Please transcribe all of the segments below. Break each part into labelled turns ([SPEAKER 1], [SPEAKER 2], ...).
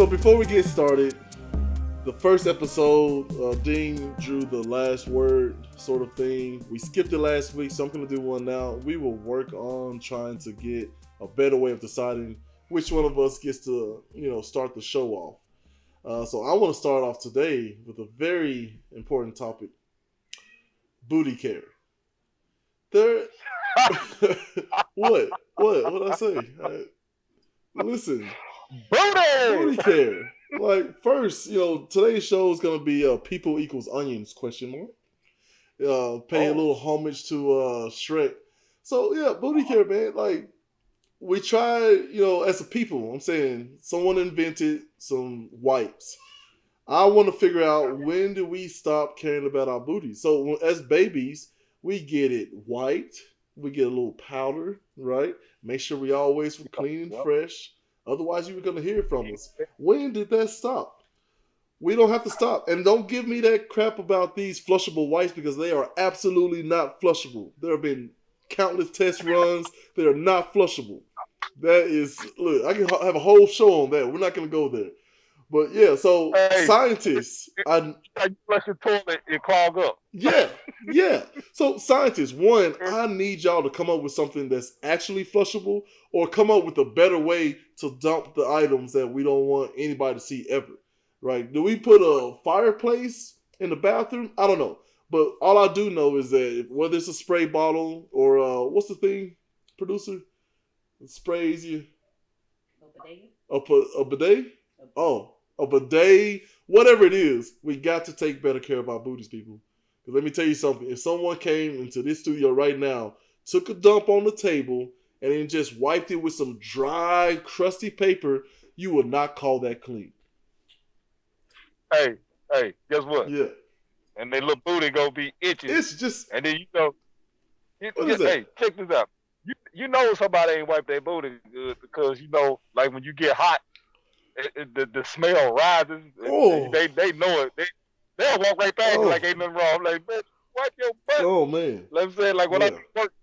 [SPEAKER 1] So before we get started, the first episode, Dean drew the last word sort of thing. We skipped it last week, so I'm going to do one now. We will work on trying to get a better way of deciding which one of us gets to, start the show off. So I want to start off today with a very important topic: booty care. There. What did I say? Listen, booty care. Like, first, today's show is going to be people equals onions, ? Pay a little homage to Shrek. So, yeah, booty care, man. Like, we tried, as a people, I'm saying, someone invented some wipes. I want to figure out, when do we stop caring about our booties? So, as babies, we get it wiped. We get a little powder, right? Make sure we always were clean and fresh. Otherwise, you were going to hear from us. When did that stop? We don't have to stop. And don't give me that crap about these flushable wipes, because they are absolutely not flushable. There have been countless test runs. They are not flushable. That is, look, I can have a whole show on that. We're not going to go there. But yeah, so scientists.
[SPEAKER 2] You flush your toilet, it clog up.
[SPEAKER 1] Yeah. So scientists, one, I need y'all to come up with something that's actually flushable, or come up with a better way to dump the items that we don't want anybody to see ever. Right? Do we put a fireplace in the bathroom? I don't know. But all I do know is that whether it's a spray bottle or what's the thing, producer? It sprays you. A bidet? Oh, a bidet. Whatever it is, we got to take better care of our booties, people. Because let me tell you something. If someone came into this studio right now, took a dump on the table, and then just wiped it with some dry, crusty paper, you would not call that clean.
[SPEAKER 2] Hey, guess what?
[SPEAKER 1] Yeah.
[SPEAKER 2] And their little booty gonna be itching.
[SPEAKER 1] It's just...
[SPEAKER 2] And then
[SPEAKER 1] hey,
[SPEAKER 2] check this out. You know somebody ain't wiped their booty good, because, like when you get hot, the smell rises.
[SPEAKER 1] Oh.
[SPEAKER 2] They know it. They'll walk right past you like ain't nothing wrong. I'm like, man, wipe your butt.
[SPEAKER 1] Oh, man.
[SPEAKER 2] Let me say, like when I work,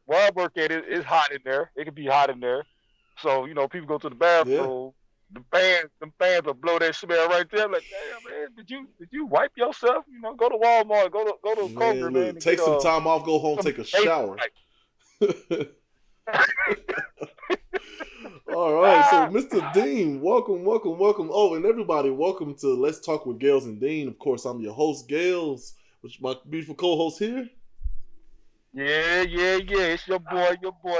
[SPEAKER 2] where I work at, it's hot in there. It can be hot in there. So, people go to the bathroom. Yeah. The fans will blow that smell right there. I'm like, damn, man, did you wipe yourself? Go to Walmart, go to Kroger, man.
[SPEAKER 1] Take some time off, go home, take a shower. All right, so Mr. Dean, welcome. Oh, and everybody, welcome to Let's Talk with Gales and Dean. Of course, I'm your host, Gales, which is my beautiful co-host here.
[SPEAKER 2] Yeah. It's your boy,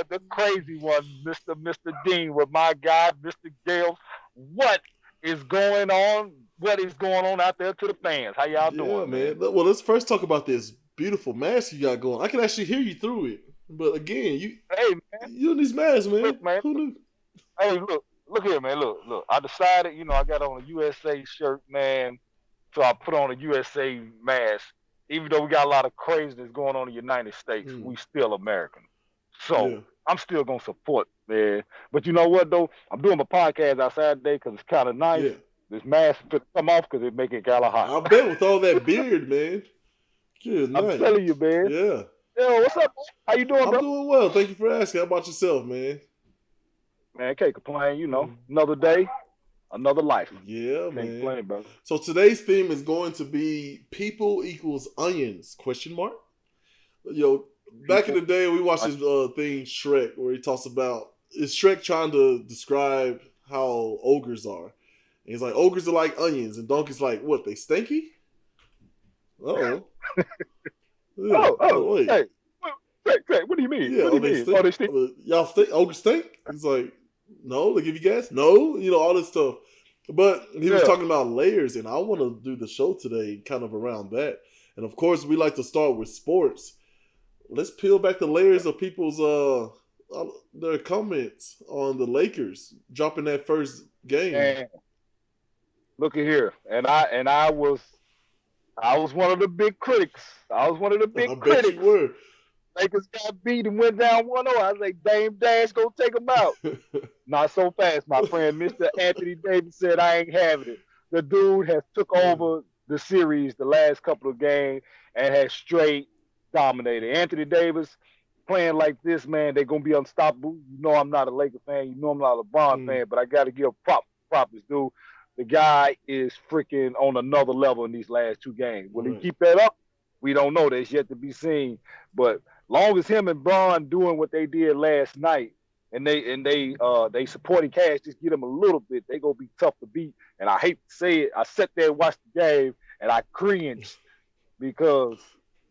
[SPEAKER 2] the crazy one, Mr. Dean, with my guy, Mr. Gales. What is going on? What is going on out there to the fans? How y'all doing, man?
[SPEAKER 1] Well, let's first talk about this beautiful mask you got going. I can actually hear you through it. But again, you in these masks, man.
[SPEAKER 2] Look, man.
[SPEAKER 1] Who knew?
[SPEAKER 2] Hey, look here, man. Look. I decided, I got on a USA shirt, man. So I put on a USA mask. Even though we got a lot of craziness going on in the United States, we still American. So I'm still going to support, man. But you know what, though? I'm doing my podcast outside today because it's kind of nice. Yeah. This mask fit come off because it make it kind of hot.
[SPEAKER 1] I bet with all that beard, man. Good night.
[SPEAKER 2] I'm telling you, man.
[SPEAKER 1] Yeah.
[SPEAKER 2] Yo, what's up, man? How you doing, bro?
[SPEAKER 1] I'm doing well. Thank you for asking. How about yourself, man?
[SPEAKER 2] Man, can't complain. Another day, another life.
[SPEAKER 1] Yeah, man.
[SPEAKER 2] Can't complain, bro.
[SPEAKER 1] So today's theme is going to be people equals onions, ? Back in the day, we watched this thing, Shrek, where he talks about, is Shrek trying to describe how ogres are. And he's like, ogres are like onions, and Donkey's like, what, they stinky? Uh-oh.
[SPEAKER 2] Yeah. Wait. Hey, what do you mean?
[SPEAKER 1] Yeah,
[SPEAKER 2] what do you mean?
[SPEAKER 1] They stink? Y'all stink? Ogres stink? He's like, no, they give you gas? No, all this stuff. But he was talking about layers, and I want to do the show today kind of around that. And of course, we like to start with sports. Let's peel back the layers of people's their comments on the Lakers dropping that first game.
[SPEAKER 2] Man, look at here, and I was one of the big critics. I bet you were. Lakers got beat and went down 1-0. I was like, Dame Dash, go take them out. Not so fast, my friend. Mr. Anthony Davis said, I ain't having it. The dude has took over the series the last couple of games and has straight dominated. Anthony Davis playing like this, man, they're going to be unstoppable. I'm not a Lakers fan. I'm not a LeBron fan, but I got to give props props is due. The guy is freaking on another level in these last 2 games. Will
[SPEAKER 1] right.
[SPEAKER 2] he keep that up? We don't know. That's yet to be seen. But long as him and Bron doing what they did last night, and they supporting Cash, just get them a little bit, they gonna be tough to beat. And I hate to say it, I sat there and watched the game and I cringed because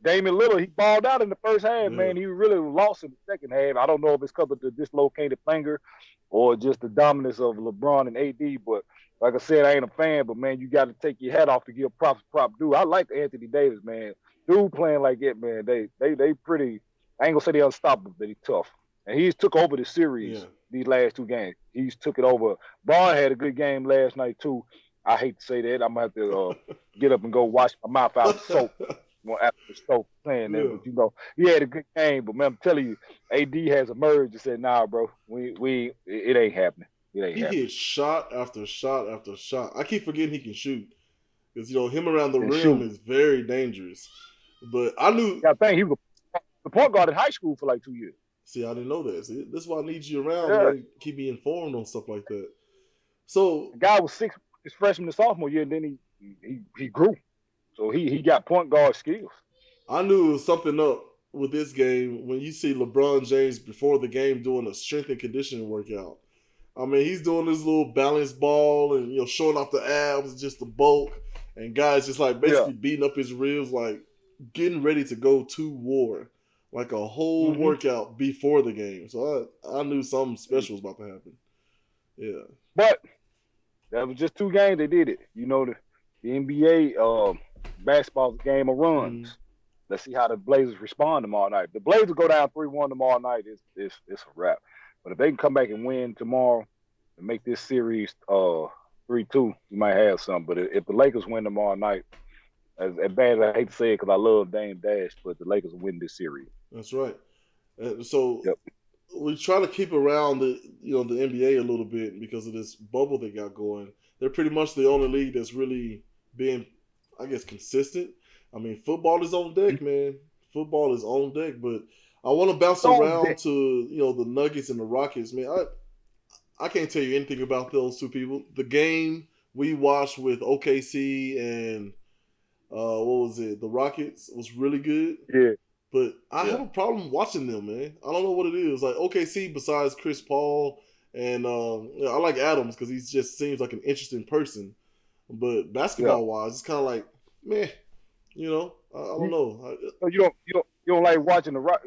[SPEAKER 2] Damian Lillard, he balled out in the first half, man. He really lost in the second half. I don't know if it's because of the dislocated finger or just the dominance of LeBron and AD, but like I said, I ain't a fan, but man, you got to take your hat off to give props prop due. I like Anthony Davis, man. Dude playing like it, man. They pretty. I ain't gonna say they unstoppable, but he tough. And he's took over the series these last 2 games. He's took it over. Bron had a good game last night too. I hate to say that. I'm gonna have to get up and go wash my mouth out with soap after the soap playing that. But you know, he had a good game. But man, I'm telling you, AD has emerged and said, "Nah, bro, it ain't happening."
[SPEAKER 1] He hit shot after shot after shot. I keep forgetting he can shoot because him around the rim is very dangerous. But I knew.
[SPEAKER 2] I think he was the point guard in high school for like 2 years.
[SPEAKER 1] See, I didn't know that. See, this is why I need you around, man. Keep me informed on stuff like that. So
[SPEAKER 2] the guy was 6 his freshman and sophomore year, and then he grew. So he got point guard skills.
[SPEAKER 1] I knew it was something up with this game when you see LeBron James before the game doing a strength and conditioning workout. I mean, he's doing this little balance ball and showing off the abs, just the bulk, and guys just like basically beating up his ribs, like getting ready to go to war, like a whole workout before the game. So I knew something special was about to happen. Yeah,
[SPEAKER 2] but that was just 2 games they did it. The NBA basketball game of runs. Let's see how the Blazers respond tomorrow night. If the Blazers go down 3-1 tomorrow night, it's a wrap. But if they can come back and win tomorrow and make this series 3-2, you might have something. But if the Lakers win tomorrow night, as bad as I hate to say it because I love Dame Dash, but the Lakers will win this series.
[SPEAKER 1] That's right. So we try to keep around the NBA a little bit because of this bubble they got going. They're pretty much the only league that's really being, I guess, consistent. I mean, football is on deck, man. Football is on deck, but I want to bounce around to the Nuggets and the Rockets, man. I can't tell you anything about those 2 people. The game we watched with OKC and what was it? The Rockets was really good.
[SPEAKER 2] Yeah.
[SPEAKER 1] But I have a problem watching them, man. I don't know what it is. Like OKC, besides Chris Paul, and I like Adams because he just seems like an interesting person. But basketball wise, it's kind of like, man, I don't know.
[SPEAKER 2] You don't like watching the Rock?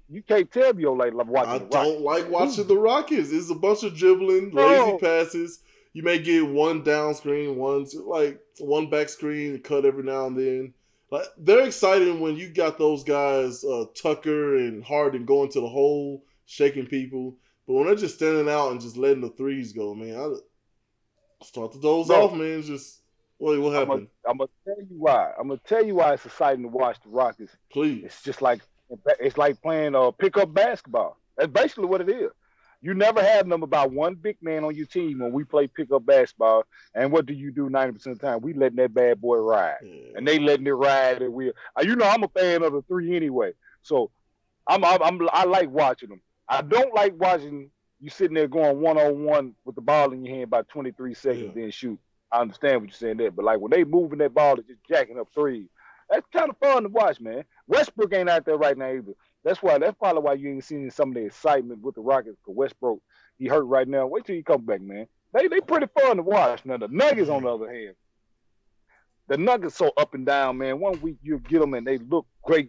[SPEAKER 2] You can't tell me you don't like watching the Rockets.
[SPEAKER 1] I don't like watching the Rockets. It's a bunch of dribbling, lazy passes. You may get one down screen, one back screen cut every now and then. Like they're exciting when you got those guys, Tucker and Harden going to the hole, shaking people. But when they're just standing out and just letting the threes go, man, I start to doze off, man. It's just what happened?
[SPEAKER 2] I'm gonna tell you why. I'm gonna tell you why it's exciting to watch the Rockets.
[SPEAKER 1] Please.
[SPEAKER 2] It's just like playing pickup basketball. That's basically what it is. You never have them about one big man on your team when we play pickup basketball. And what do you do 90% of the time? We letting that bad boy ride. Yeah. And they letting it ride. And I'm a fan of the 3 anyway. So I like watching them. I don't like watching you sitting there going 1-on-1 with the ball in your hand about 23 seconds, then shoot. I understand what you're saying there. But like when they moving that ball and just jacking up threes, that's kind of fun to watch, man. Westbrook ain't out there right now either. That's probably why you ain't seeing some of the excitement with the Rockets. Because Westbrook, he hurt right now. Wait till he come back, man. They pretty fun to watch. Now the Nuggets, on the other hand, the Nuggets so up and down, man. One week you get them and they look great,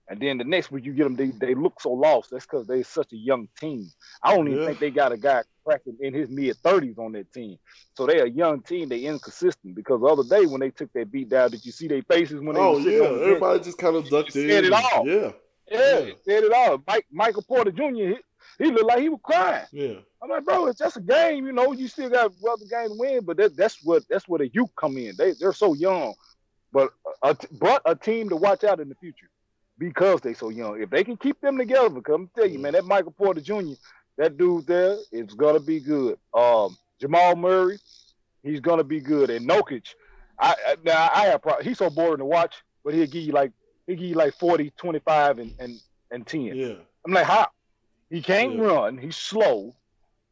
[SPEAKER 2] and then the next week you get them, they look so lost. That's because they're such a young team. I don't even think they got a guy cracking in his mid-30s on that team. So they're a young team. They inconsistent because the other day when they took that beat down, did you see their faces when they were sitting on the bench?
[SPEAKER 1] Everybody just kind of ducked in.
[SPEAKER 2] Said it all.
[SPEAKER 1] Yeah,
[SPEAKER 2] said it all. Michael Porter Jr., he looked like he was crying.
[SPEAKER 1] Yeah.
[SPEAKER 2] I'm like, bro, it's just a game, you still got other game to win, but that's where the youth come in. They're so young. But a team to watch out in the future because they so young. If they can keep them together, because I'm tell you, man, that Michael Porter Jr., that dude there is gonna be good. Jamal Murray, he's gonna be good. And Jokic, he's so boring to watch, but he'll give you like 40, 25, and 10.
[SPEAKER 1] Yeah.
[SPEAKER 2] I'm like, how? He can't run. He's slow.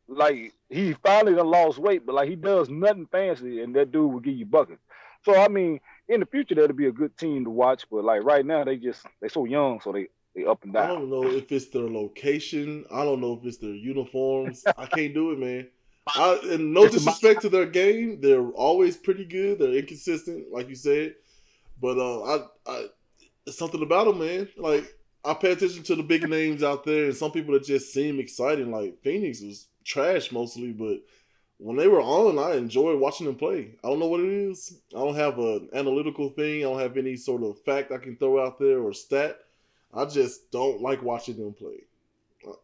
[SPEAKER 2] like he finally done lost weight, but like he does nothing fancy, and that dude will give you buckets. So I mean, in the future that'll be a good team to watch. But like right now, they so young, so they up and
[SPEAKER 1] I
[SPEAKER 2] down.
[SPEAKER 1] don't know if it's their location. I don't know if it's their uniforms. I can't do it, man. And no disrespect to their game, they're always pretty good. They're inconsistent, like you said, but it's something about them, man. Like I pay attention to the big names out there, and some people that just seem exciting. Like Phoenix was trash mostly, but when they were on, I enjoyed watching them play. I don't know what it is. I don't have an analytical thing. I don't have any sort of fact I can throw out there or stat. I just don't like watching them play.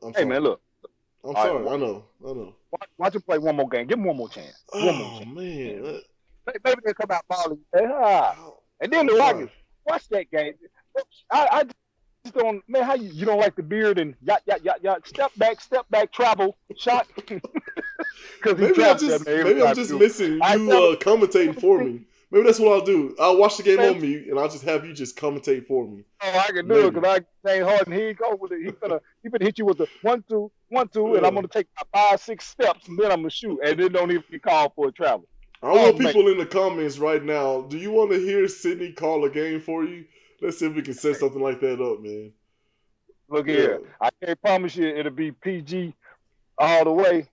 [SPEAKER 1] I'm
[SPEAKER 2] Hey
[SPEAKER 1] sorry.
[SPEAKER 2] man, look.
[SPEAKER 1] I'm sorry. I know.
[SPEAKER 2] Watch him play one more game. Give him one more chance. One more chance.
[SPEAKER 1] Man.
[SPEAKER 2] Maybe they'll come out balling. And then the Rockets. Watch that game. I just don't, man. How you don't like the beard and yacht. Step back, travel, shot.
[SPEAKER 1] Maybe I'm just missing you commentating for me. Maybe that's what I'll do. I'll watch the game on mute, and I'll just have you just commentate for me.
[SPEAKER 2] Oh, I can do it because I ain't hard, and he go with it. He gonna hit you with the 1-2, 1-2, and I'm gonna take 5-6 steps, and then I'm gonna shoot, and then don't even get called for a travel.
[SPEAKER 1] I want people in the comments right now. Do you want to hear Sydney call a game for you? Let's see if we can set something like that up, man.
[SPEAKER 2] Look here, I can't promise you it'll be PG all the way,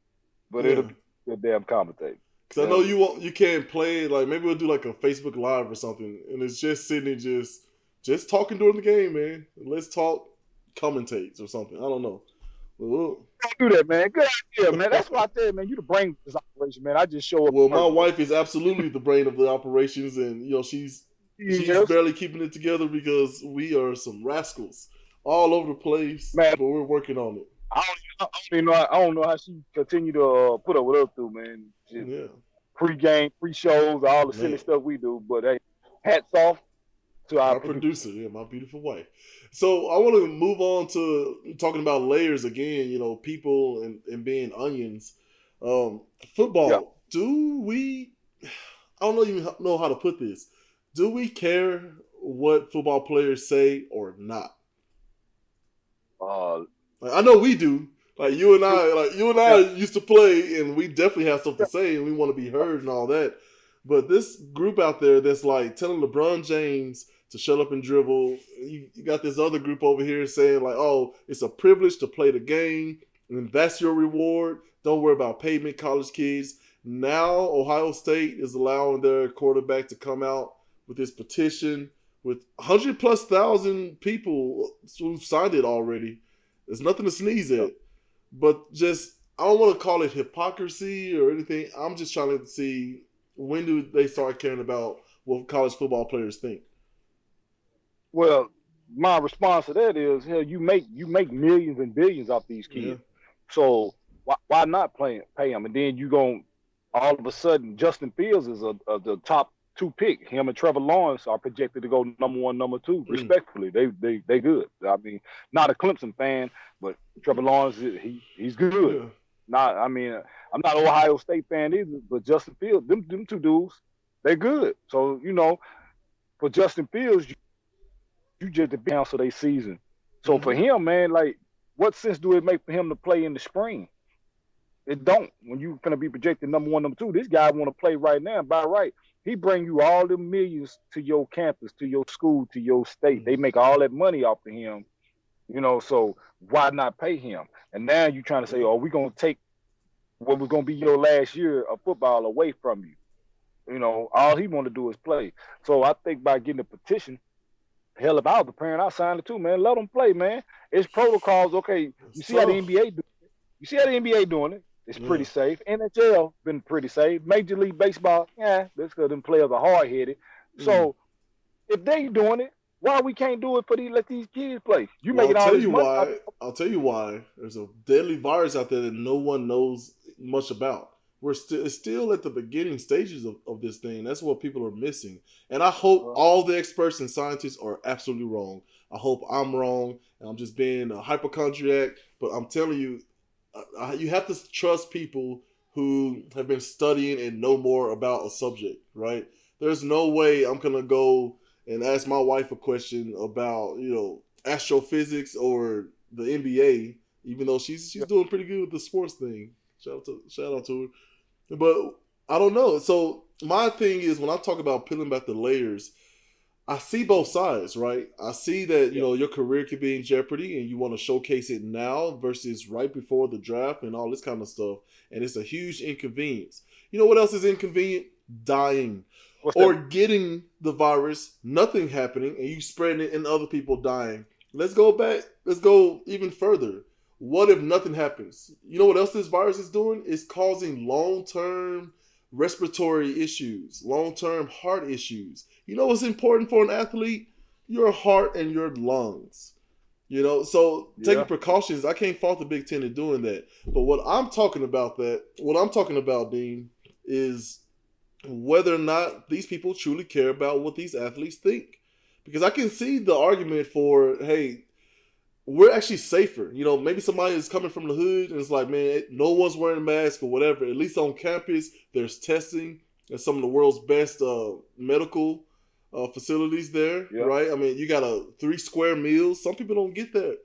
[SPEAKER 2] but it'll be a damn commentating.
[SPEAKER 1] Because I know you can't play, like, maybe we'll do like a Facebook Live or something, and it's just Sydney just talking during the game, man. Let's talk commentates or something. I don't know.
[SPEAKER 2] Don't do that, man. Good idea, man. That's what I said, man. You the brain of this operation, man. I just show up.
[SPEAKER 1] Well, my wife is absolutely the brain of the operations, and she's barely keeping it together because we are some rascals all over the place, man. But we're working on it.
[SPEAKER 2] I don't know how she continue to put up with us through, man. Just pre-game, pre-shows, all the silly stuff we do. But hey, hats off to our
[SPEAKER 1] producer, my beautiful wife. So I want to move on to talking about layers again. People and being onions. Football. Do we? I don't even know how to put this. Do we care what football players say or not? I know we do. Like you and I used to play, and we definitely have something to say, and we want to be heard and all that. But this group out there that's like telling LeBron James to shut up and dribble. You got this other group over here saying like, oh, it's a privilege to play the game, and that's your reward. Don't worry about payment, college kids. Now Ohio State is allowing their quarterback to come out with this petition with 100,000+ people who've signed it already. There's nothing to sneeze at. But I don't want to call it hypocrisy or anything. I'm just trying to see, when do they start caring about what college football players think?
[SPEAKER 2] Well, my response to that is, hell, you make millions and billions off these kids. Yeah. So why not pay them? And then you going all of a sudden, Justin Fields is the top 2 pick. Him and Trevor Lawrence are projected to go number 1, number 2, respectfully. They good. I mean, not a Clemson fan, but Trevor Lawrence, he's good. Yeah. I'm not an Ohio State fan either, but Justin Fields, them 2 dudes, they're good. So, for Justin Fields, you just cancel their season. So for him, man, like, what sense do it make for him to play in the spring? It don't. When you're going to be projected number 1, number 2, this guy want to play right now. By right, he bring you all the millions to your campus, to your school, to your state. They make all that money off of him, so why not pay him? And now you're trying to say, oh, we're going to take what was going to be your last year of football away from you. All he want to do is play. So I think by getting a petition, hell, if I was a parent, I signed it too, man. Let them play, man. It's protocols. Okay, you see how the NBA do it. You see how the NBA doing it. It's pretty safe. NHL been pretty safe. Major League Baseball, that's because them players are hard-headed. So if they doing it, why we can't do it let these kids play?
[SPEAKER 1] I'll tell you why. There's a deadly virus out there that no one knows much about. It's still at the beginning stages of this thing. That's what people are missing. And I hope all the experts and scientists are absolutely wrong. I hope I'm wrong, and I'm just being a hypochondriac. But I'm telling you, you have to trust people who have been studying and know more about a subject, right? There's no way I'm going to go and ask my wife a question about, astrophysics or the NBA, even though she's doing pretty good with the sports thing. Shout out to her. But I don't know. So my thing is when I talk about peeling back the layers, I see both sides, right? I see that your career could be in jeopardy, and you want to showcase it now versus right before the draft and all this kind of stuff, and it's a huge inconvenience. You know what else is inconvenient? Dying. Or getting the virus, nothing happening, and you spreading it and other people dying. Let's go back. Let's go even further. What if nothing happens? You know what else this virus is doing? It's causing long-term respiratory issues, long-term heart issues. You know what's important for an athlete? Your heart and your lungs. So taking precautions, I can't fault the Big Ten in doing that. But what I'm talking about, Dean, is whether or not these people truly care about what these athletes think. Because I can see the argument for, hey, we're actually safer. Maybe somebody is coming from the hood and it's like, man, no one's wearing a mask or whatever. At least on campus, there's testing and some of the world's best medical facilities there, right? I mean, you got 3 square meals. Some people don't get that,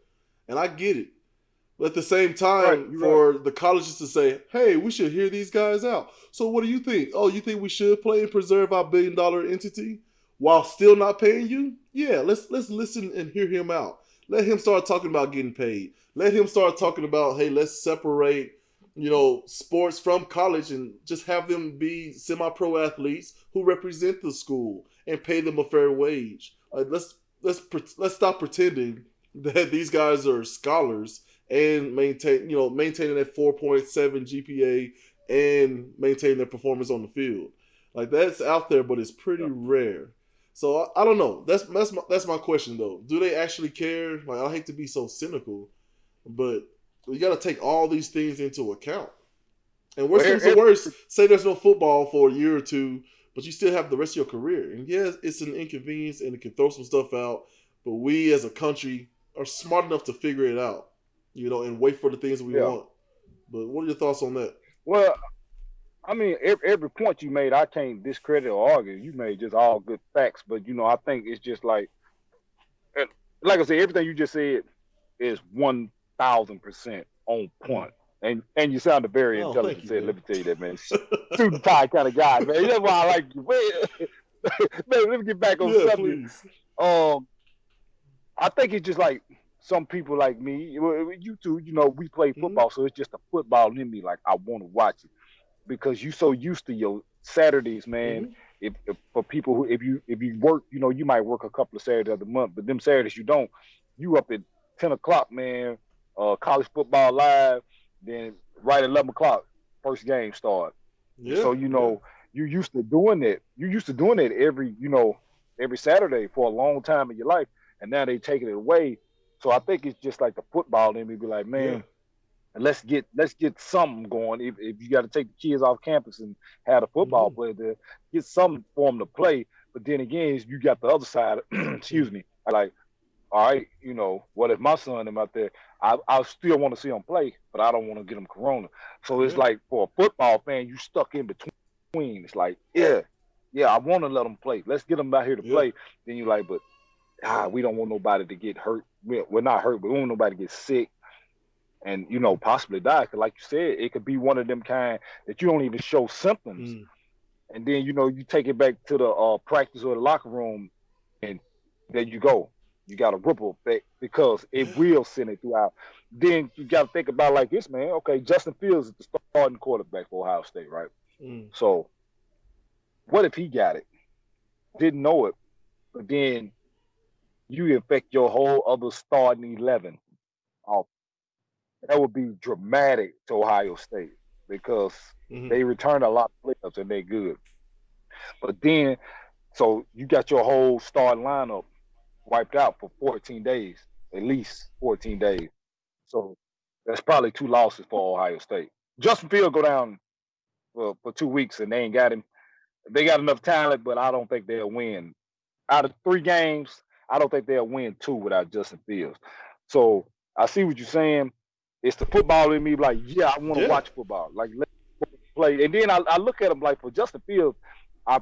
[SPEAKER 1] and I get it. But at the same time, the colleges to say, hey, we should hear these guys out. So what do you think? Oh, you think we should play and preserve our billion-dollar entity while still not paying you? Yeah, let's listen and hear him out. Let him start talking about getting paid. Let him start talking about, hey, let's separate, sports from college and just have them be semi-pro athletes who represent the school and pay them a fair wage. Let's stop pretending that these guys are scholars and maintaining that 4.7 GPA and maintaining their performance on the field. Like, that's out there, but it's pretty rare. So I don't know. That's my question though. Do they actually care? Like, I hate to be so cynical, but you got to take all these things into account. And worst comes to worst, say there's no football for a year or two, but you still have the rest of your career. And yes, it's an inconvenience and it can throw some stuff out, but we as a country are smart enough to figure it out, and wait for the things we want. But what are your thoughts on that?
[SPEAKER 2] Well, I mean, every point you made, I can't discredit or argue. You made just all good facts, but I think it's just like I said, everything you just said is 1,000% on point. And you sounded very intelligent. Let me tell you that, man. Suit and tie kind of guy, man. That's why I like you. Man, let me get back on something. I think it's just like some people like me, you too. We play football, so it's just a football in me. Like, I want to watch it. Because you so used to your Saturdays, man. If for people who if you work, you might work a couple of Saturdays of the month, but them Saturdays you don't. You up at 10 o'clock, man. College football live. Then right at 11 o'clock, first game start. Yeah. So you used to doing it. You used to doing it every Saturday for a long time in your life, and now they taking it away. So I think it's just like the football in me be like, man. Yeah. And let's get something going. If you got to take the kids off campus and have a football player there, get something for them to play. But then again, you got the other side. Excuse me. Like, all right, what if my son am out there? I still want to see him play, but I don't want to get him corona. So it's like for a football fan, you stuck in between. It's like, yeah, I want to let them play. Let's get them out here to play. Then you're like, but we don't want nobody to get hurt. We're not hurt, but we don't want nobody to get sick. And, possibly die. Because like you said, it could be one of them kind that you don't even show symptoms. And then, you take it back to the practice or the locker room, and there you go. You got a ripple effect because it will send it throughout. Then you got to think about like this, man. Okay, Justin Fields is the starting quarterback for Ohio State, right? So what if he got it? Didn't know it. But then you infect your whole other starting 11 off. That would be dramatic to Ohio State because they return a lot of players and they're good. But then, so you got your whole starting lineup wiped out for 14 days, at least 14 days. So that's probably 2 losses for Ohio State. Justin Fields go down for 2 weeks and they ain't got him. They got enough talent, but I don't think they'll win. Out of 3 games, I don't think they'll win 2 without Justin Fields. So I see what you're saying. It's the football in me, like, I want to watch football. Like, let's play. And then I look at him like, for Justin Fields, I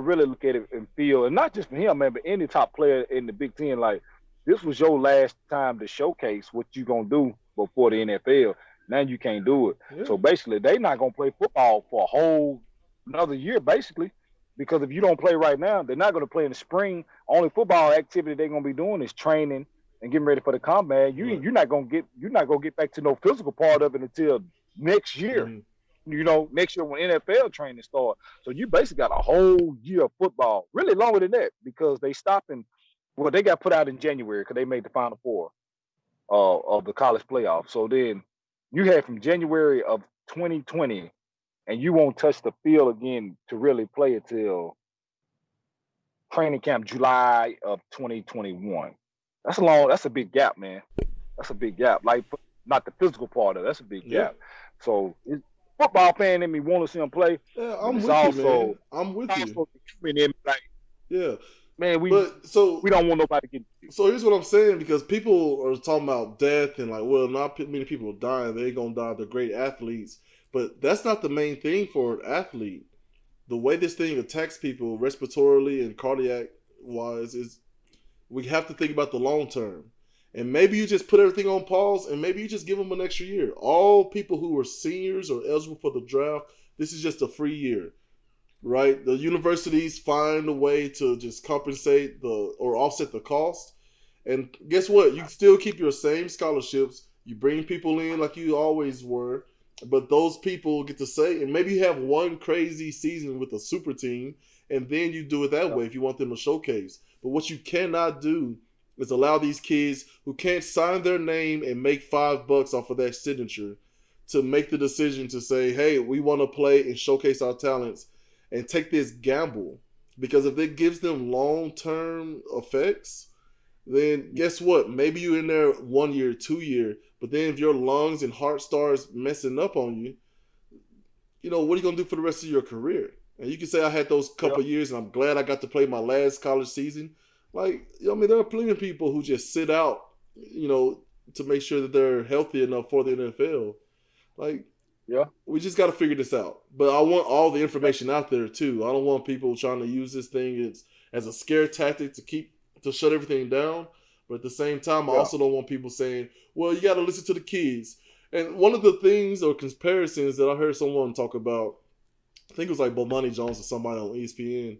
[SPEAKER 2] really look at it and feel, and not just for him, man, but any top player in the Big Ten, like, this was your last time to showcase what you're going to do before the NFL. Now you can't do it.
[SPEAKER 1] Yeah.
[SPEAKER 2] So basically, they're not gonna play football for a whole another year, basically, because if you don't play right now, they're not gonna play in the spring. Only football activity they're gonna be doing is training and getting ready for the combine. You're not gonna get back to no physical part of it until next year.
[SPEAKER 1] Mm-hmm.
[SPEAKER 2] You know, next year when NFL training starts. So you basically got a whole year of football, really longer than that, because they stopped in. Well, they got put out in January because they made the Final Four of the college playoff. So then you had from January of 2020, and you won't touch the field again to really play until training camp July of 2021. That's a big gap, man. That's a big gap. Like, not the physical part of it. That's a big gap. So football fan in me want to see them play.
[SPEAKER 1] Yeah, I'm with you, man. I'm with you. Yeah.
[SPEAKER 2] Man, we don't want nobody to get.
[SPEAKER 1] So here's what I'm saying, because people are talking about death and like, well, not many people are dying. They're gonna die. They're great athletes, but that's not the main thing for an athlete. The way this thing attacks people respiratorily and cardiac wise is, we have to think about the long term. And maybe you just put everything on pause, and maybe you just give them an extra year. All people who are seniors or eligible for the draft, this is just a free year. Right, the universities find a way to just compensate or offset the cost, and guess what? You still keep your same scholarships. You bring people in like you always were, but those people get to say, and maybe you have one crazy season with a super team, and then you do it that way if you want them to showcase. But what you cannot do is allow these kids who can't sign their name and make $5 off of that signature to make the decision to say, hey, we want to play and showcase our talents and take this gamble. Because if it gives them long-term effects, then guess what? Maybe you're in there 1 year, 2 year, but then if your lungs and heart starts messing up on you, you know, what are you going to do for the rest of your career? And you can say I had those couple years and I'm glad I got to play my last college season. Like, I mean, there are plenty of people who just sit out, you know, to make sure that they're healthy enough for the NFL. Like, we just got to figure this out. But I want all the information out there too. I don't want people trying to use this thing as a scare tactic to shut everything down. But at the same time, I also don't want people saying, well, you got to listen to the kids. And one of the things or comparisons that I heard someone talk about, I think it was like Bomani Jones or somebody on ESPN,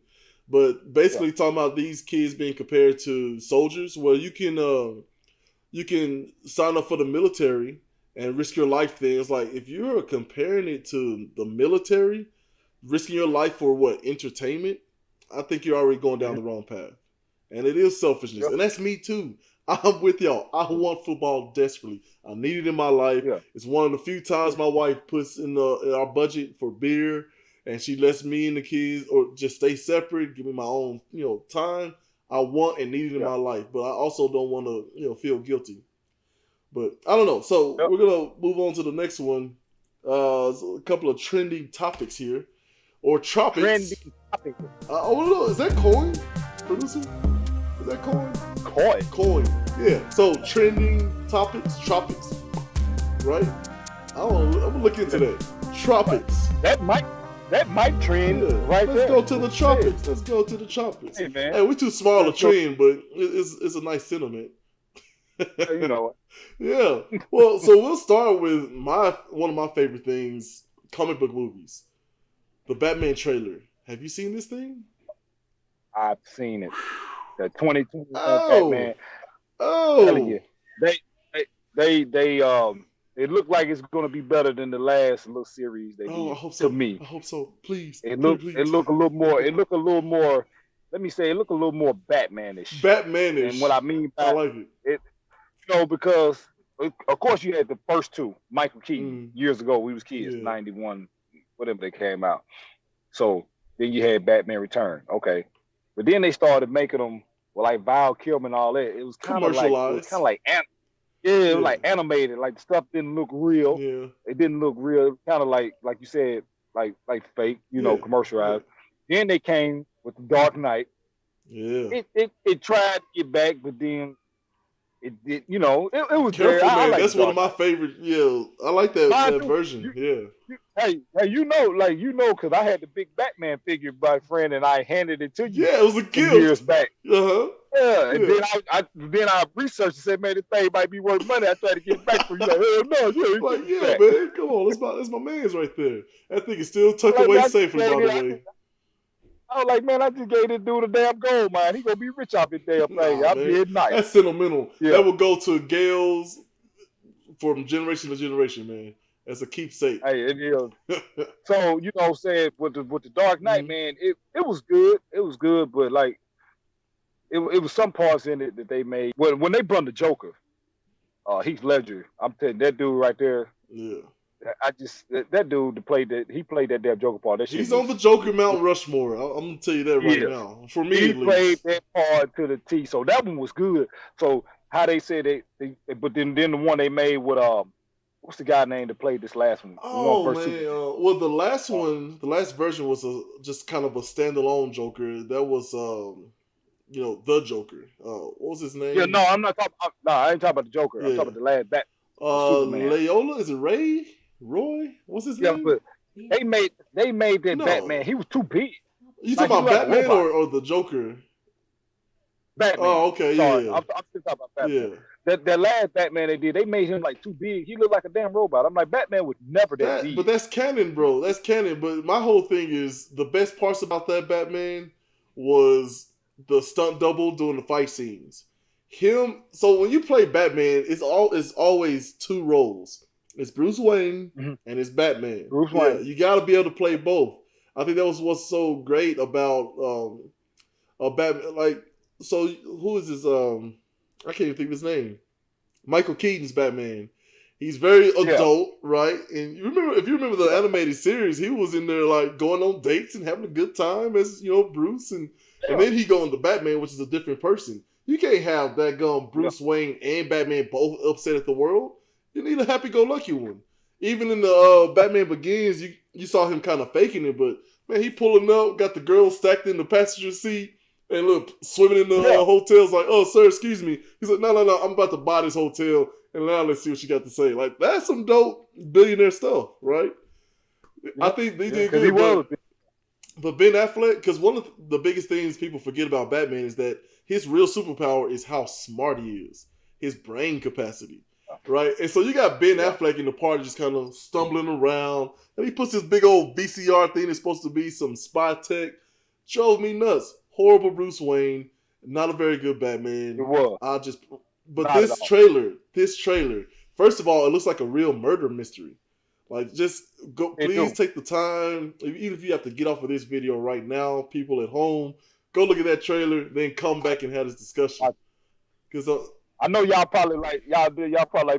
[SPEAKER 1] but basically talking about these kids being compared to soldiers. Well, you can sign up for the military and risk your life there. It's like, if you're comparing it to the military, risking your life for what? Entertainment? I think you're already going down the wrong path. And it is selfishness. And that's me too. I'm with y'all. I want football desperately. I need it in my life. It's one of the few times my wife puts in our budget for beer, and she lets me and the kids or just stay separate, give me my own, time. I want and need it in my life. But I also don't want to, feel guilty. But I don't know. So we're going to move on to the next one. A couple of trending topics here. Or tropics.
[SPEAKER 2] Trending topics.
[SPEAKER 1] No. Is that coin, producer? Is that coin? Coin. Yeah. So trending topics, tropics. Right? I'm going to look into that. Tropics.
[SPEAKER 2] That might trend right
[SPEAKER 1] Let's
[SPEAKER 2] there.
[SPEAKER 1] Go to the tropics. Let's go to the tropics.
[SPEAKER 2] Hey, man.
[SPEAKER 1] Hey, we're too small to trend, but it's a nice sentiment.
[SPEAKER 2] You know what?
[SPEAKER 1] Yeah. Well, so we'll start with one of my favorite things, comic book movies. The Batman trailer. Have you seen this thing?
[SPEAKER 2] I've seen it. The 2020 Batman.
[SPEAKER 1] Oh.
[SPEAKER 2] They it looked like it's going to be better than the last little series they did.
[SPEAKER 1] I hope so.
[SPEAKER 2] To me.
[SPEAKER 1] I hope so. Please.
[SPEAKER 2] It looked a little more. Let me say, it looked a little more Batmanish.
[SPEAKER 1] Batmanish.
[SPEAKER 2] And what I mean by
[SPEAKER 1] I like it.
[SPEAKER 2] Because of course you had the first two, Michael Keaton, years ago. We was kids, 91, whatever they came out. So then you had Batman Return, okay. But then they started making them like Val Kilmer and all that. It was kind of like it was like animated. Like the stuff didn't look real.
[SPEAKER 1] Yeah.
[SPEAKER 2] It didn't look real. Kind of like you said, like fake, commercialized. Yeah. Then they came with the Dark Knight.
[SPEAKER 1] Yeah.
[SPEAKER 2] It tried to get back, but then it did. It was
[SPEAKER 1] Careful,
[SPEAKER 2] there.
[SPEAKER 1] man. That's one of my favorite. Yeah, I like that version.
[SPEAKER 2] Hey, because I had the big Batman figure by friend, and I handed it to you.
[SPEAKER 1] Yeah, it was a gift
[SPEAKER 2] years back.
[SPEAKER 1] Uh-huh.
[SPEAKER 2] Yeah, and then I researched and said, man, this thing might be worth money. I tried to get it back for you. Like, hell no, you
[SPEAKER 1] like, yeah, man, come on, that's my man's right there. That thing is still tucked away safely, by the way.
[SPEAKER 2] I was like, man, I just gave this dude a damn gold mine. He gonna be rich off this damn thing. I'll be at night.
[SPEAKER 1] That's sentimental. Yeah. That will go to Gales from generation to generation, man. As a keepsake.
[SPEAKER 2] Hey, it is. So, you know what I'm saying, with the Dark Knight, man, it was good. It was good, but like it was some parts in it that they made. When they brought the Joker, Heath Ledger, I'm telling you, that dude right there.
[SPEAKER 1] Yeah.
[SPEAKER 2] That dude played that damn Joker part. That
[SPEAKER 1] He's on the Joker Mount Rushmore. I'm gonna tell you that right now. For me,
[SPEAKER 2] he played that part to the T. So that one was good. So how they said they but then the one they made with what's the guy name that played this last one?
[SPEAKER 1] Oh man, well the last one, the last version was just kind of a standalone Joker. That was you know, the Joker. What was his name?
[SPEAKER 2] Yeah, no, I'm not talking. No, I ain't talking about the Joker. Yeah. I'm talking about the last Bat.
[SPEAKER 1] Loyola, is it Roy? What's his name?
[SPEAKER 2] But they made that Batman. He was too big.
[SPEAKER 1] You talking about Batman or the Joker?
[SPEAKER 2] Batman.
[SPEAKER 1] Oh, okay,
[SPEAKER 2] sorry.
[SPEAKER 1] yeah.
[SPEAKER 2] I'm still talking about Batman. Yeah. That last Batman they made him like too big. He looked like a damn robot. I'm like, Batman was never that big.
[SPEAKER 1] But that's canon, bro. That's canon. But my whole thing is the best parts about that Batman was the stunt double doing the fight scenes. So when you play Batman, it's always two roles. It's Bruce Wayne and it's Batman.
[SPEAKER 2] Bruce Wayne.
[SPEAKER 1] You got to be able to play both. I think that was what's so great about Batman. Like, so who is this? I can't even think of his name. Michael Keaton's Batman. He's very adult, right? And if you remember the animated series, he was in there like going on dates and having a good time as, you know, Bruce, and then he go into Batman, which is a different person. You can't have that Bruce Wayne and Batman both upset at the world. You need a happy-go-lucky one. Even in the Batman Begins, you saw him kind of faking it, but man, he pulling up, got the girl stacked in the passenger seat. And look, swimming in the hotels like, oh, sir, excuse me. He's like, no, I'm about to buy this hotel, and now let's see what she got to say. Like, that's some dope billionaire stuff, right? I think they did good. But Ben Affleck, because one of the biggest things people forget about Batman is that his real superpower is how smart he is, his brain capacity, right? And so you got Ben Affleck in the party just kind of stumbling around, and he puts this big old VCR thing that's supposed to be some spy tech. Drove me nuts. Horrible Bruce Wayne, not a very good Batman.
[SPEAKER 2] It was.
[SPEAKER 1] This trailer, first of all, it looks like a real murder mystery. Like, just go, please take the time, even if you have to get off of this video right now, people at home, go look at that trailer, then come back and have this discussion. Because
[SPEAKER 2] I know y'all probably like,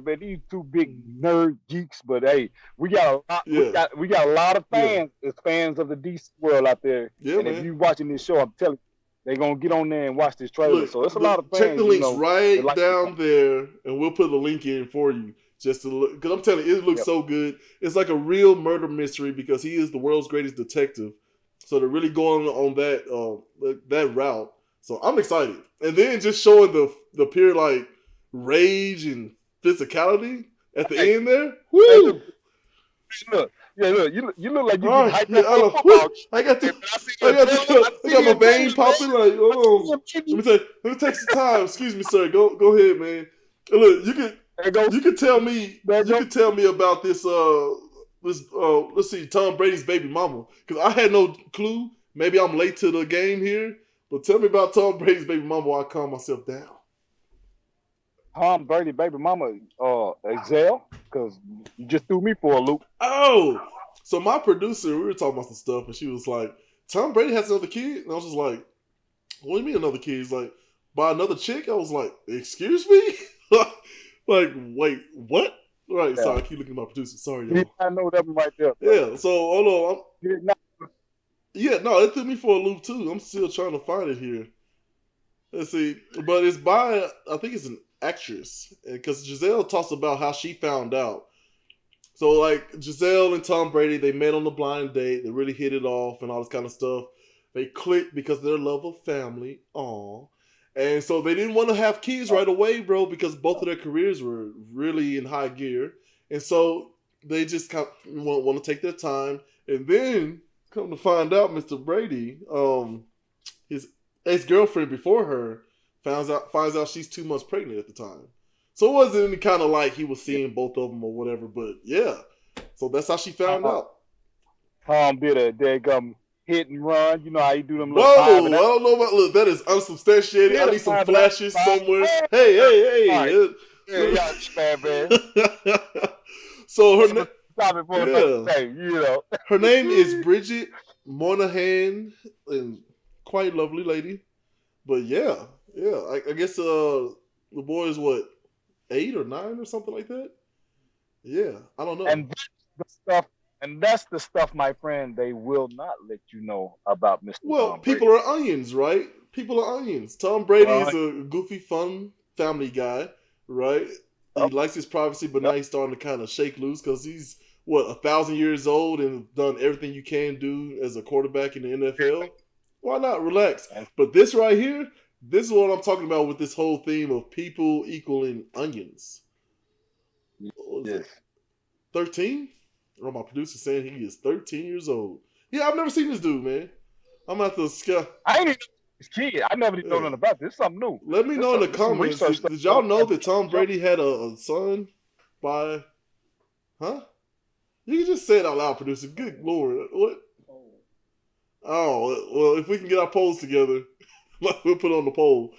[SPEAKER 2] man, these two big nerd geeks, but hey, we got a lot of fans, as fans of the DC world out there. Yeah, and man. If you watching this show, I'm telling you, they're going to get on there and watch this trailer. Look, so it's a lot of fans.
[SPEAKER 1] Check the links down there, and we'll put the link in for you. Just to look, because I'm telling you, it looks so good. It's like a real murder mystery because he is the world's greatest detective. So they're really going on that route. So I'm excited. And then just showing the pure like rage and physicality at the end there. Woo!
[SPEAKER 2] Look, you look like you get hyped up for football.
[SPEAKER 1] I got my vein popping. Like, let me take some time. Excuse me, sir. Go ahead, man. Look, you can tell me about this. Let's see, Tom Brady's baby mama, because I had no clue. Maybe I'm late to the game here, but tell me about Tom Brady's baby mama while I calm myself down.
[SPEAKER 2] Tom Brady baby mama, Excel, because you just threw me for a loop.
[SPEAKER 1] Oh, so my producer, we were talking about some stuff, and she was like, Tom Brady has another kid? And I was just like, what do you mean another kid? He's like, by another chick? I was like, excuse me? Like, wait, what? Right, sorry, I keep looking at my producer. Sorry, y'all.
[SPEAKER 2] I know that one right there.
[SPEAKER 1] Yeah, so hold on. It threw me for a loop too. I'm still trying to find it here. Let's see. But it's by, I think it's an actress. Because Giselle talks about how she found out. So, like, Giselle and Tom Brady, they met on the blind date. They really hit it off and all this kind of stuff. They clicked because of their love of family. Aww. And so they didn't want to have kids right away, bro, because both of their careers were really in high gear. And so they just kind of want to take their time. And then, come to find out, Mr. Brady, his ex-girlfriend before her finds out she's 2 months pregnant at the time. So it wasn't any kind of like he was seeing both of them or whatever, but yeah. So that's how she found out.
[SPEAKER 2] Tom did a daggum hit and run. You know how you do them
[SPEAKER 1] little. Whoa, I don't know about look. That is unsubstantiated. I need some flashes somewhere. Hey.
[SPEAKER 2] Yeah, man.
[SPEAKER 1] So her
[SPEAKER 2] name.
[SPEAKER 1] Her name is Bridget Moynahan, and quite lovely lady. But yeah. I guess the boy is what, 8 or 9 or something like that. Yeah, I don't know.
[SPEAKER 2] And that's the stuff, my friend, they will not let you know about Mr.
[SPEAKER 1] Well,
[SPEAKER 2] Tom Brady.
[SPEAKER 1] People are onions, right? People are onions. Tom Brady is a goofy, fun family guy, right? He likes his privacy, but now he's starting to kind of shake loose because he's, 1,000 years old and done everything you can do as a quarterback in the NFL. Why not? Relax. But this right here, this is what I'm talking about with this whole theme of people equaling onions.
[SPEAKER 2] Yes.
[SPEAKER 1] 13? Oh, my producer saying he is 13 years old. Yeah, I've never seen this dude, man. I'm at the sky.
[SPEAKER 2] I ain't even this kid. I never even know nothing about this. It's something new.
[SPEAKER 1] Let me know in the comments. Did y'all know that Tom Brady had a son by? Huh? You can just say it out loud, producer. Good Lord, what? Oh, well, if we can get our polls together, we'll put on the poll.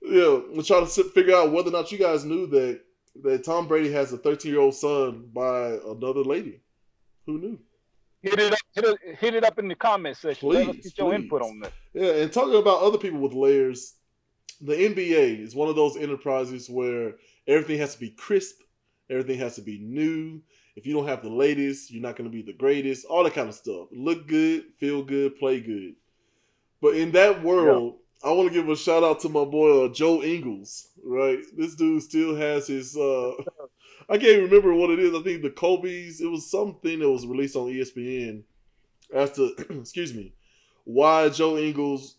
[SPEAKER 1] Yeah, we'll try to figure out whether or not you guys knew that Tom Brady has a 13-year-old son by another lady. Who knew?
[SPEAKER 2] Hit it up in the comment section. Let us get your input on that.
[SPEAKER 1] Yeah, and talking about other people with layers, the NBA is one of those enterprises where everything has to be crisp, everything has to be new. If you don't have the latest, you're not going to be the greatest, all that kind of stuff. Look good, feel good, play good. But in that world, I want to give a shout out to my boy Joe Ingles, right? This dude still has his... I can't remember what it is. I think the Kobe's, it was something that was released on ESPN as to, excuse me, why Joe Ingles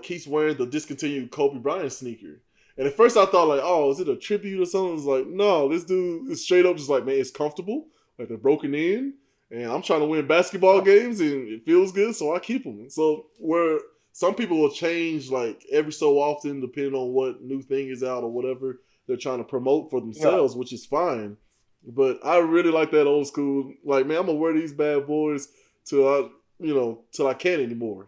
[SPEAKER 1] keeps wearing the discontinued Kobe Bryant sneaker. And at first I thought like, oh, is it a tribute or something? It's like, no, this dude is straight up just like, man, it's comfortable. Like they're broken in. And I'm trying to win basketball games and it feels good, so I keep them. So where some people will change like every so often depending on what new thing is out or whatever they're trying to promote for themselves, which is fine. But I really like that old school. Like, man, I'm gonna wear these bad boys till I can't anymore.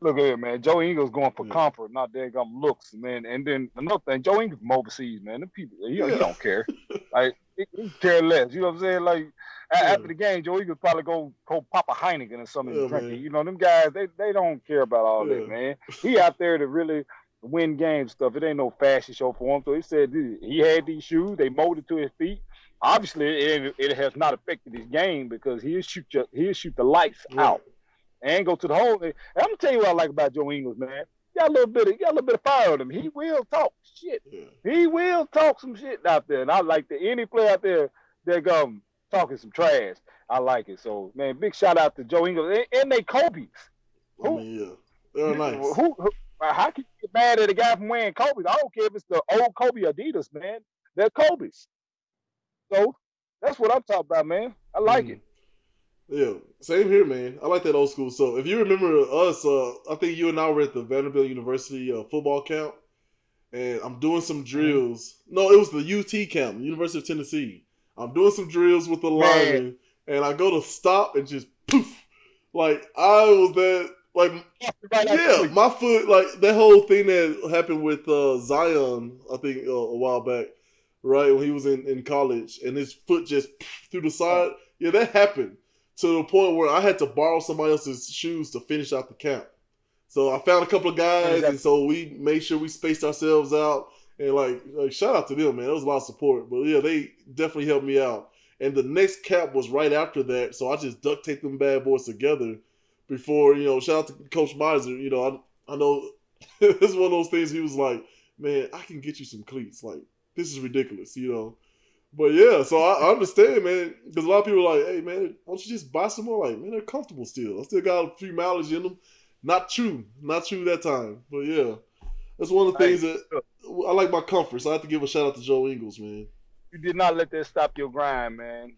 [SPEAKER 2] Look at it, man. Joe Ingles going for comfort, not daggum looks, man. And then another thing, Joe Ingles from overseas, man. The people, he don't care. Like, he care less. You know what I'm saying? Like, after the game, Joe Ingles probably go pop a Heineken or something and drink it. You know, them guys, they don't care about all that, man. He out there to really win game stuff. It ain't no fashion show for him. So he said he had these shoes. They molded to his feet. Obviously, it has not affected his game because he'll shoot the lights out and go to the hole. And I'm gonna tell you what I like about Joe Ingles, man. Got a little bit of fire on him. He will talk shit. Yeah. He will talk some shit out there. And I like any player out there that talking some trash. I like it. So man, big shout out to Joe Ingles and they Kobe's.
[SPEAKER 1] They're nice.
[SPEAKER 2] How can you get mad at a guy from wearing Kobe's? I don't care if it's the old Kobe Adidas, man. They're Kobe's. So that's what I'm talking about, man. I like it.
[SPEAKER 1] Yeah, same here, man. I like that old school. So if you remember us, I think you and I were at the Vanderbilt University football camp, and I'm doing some drills. No, it was the UT camp, University of Tennessee. I'm doing some drills with the linemen, and I go to stop and just poof. Like, I was that... Like, my foot, like, that whole thing that happened with Zion, I think, a while back, right, when he was in college, and his foot just through the side. Yeah, that happened to the point where I had to borrow somebody else's shoes to finish out the camp. So I found a couple of guys, and so we made sure we spaced ourselves out, and, like shout out to them, man. That was a lot of support. But, yeah, they definitely helped me out. And the next camp was right after that, so I just duct taped them bad boys together. Before, shout out to Coach Miser. I know it's one of those things he was like, man, I can get you some cleats. Like, this is ridiculous, But yeah, so I understand, man, because a lot of people are like, hey, man, why don't you just buy some more? Like, man, they're comfortable still. I still got a few mileage in them. Not true that time. But yeah, that's one of the things that I like my comfort. So I have to give a shout out to Joe Ingles, man.
[SPEAKER 2] You did not let that stop your grind, man.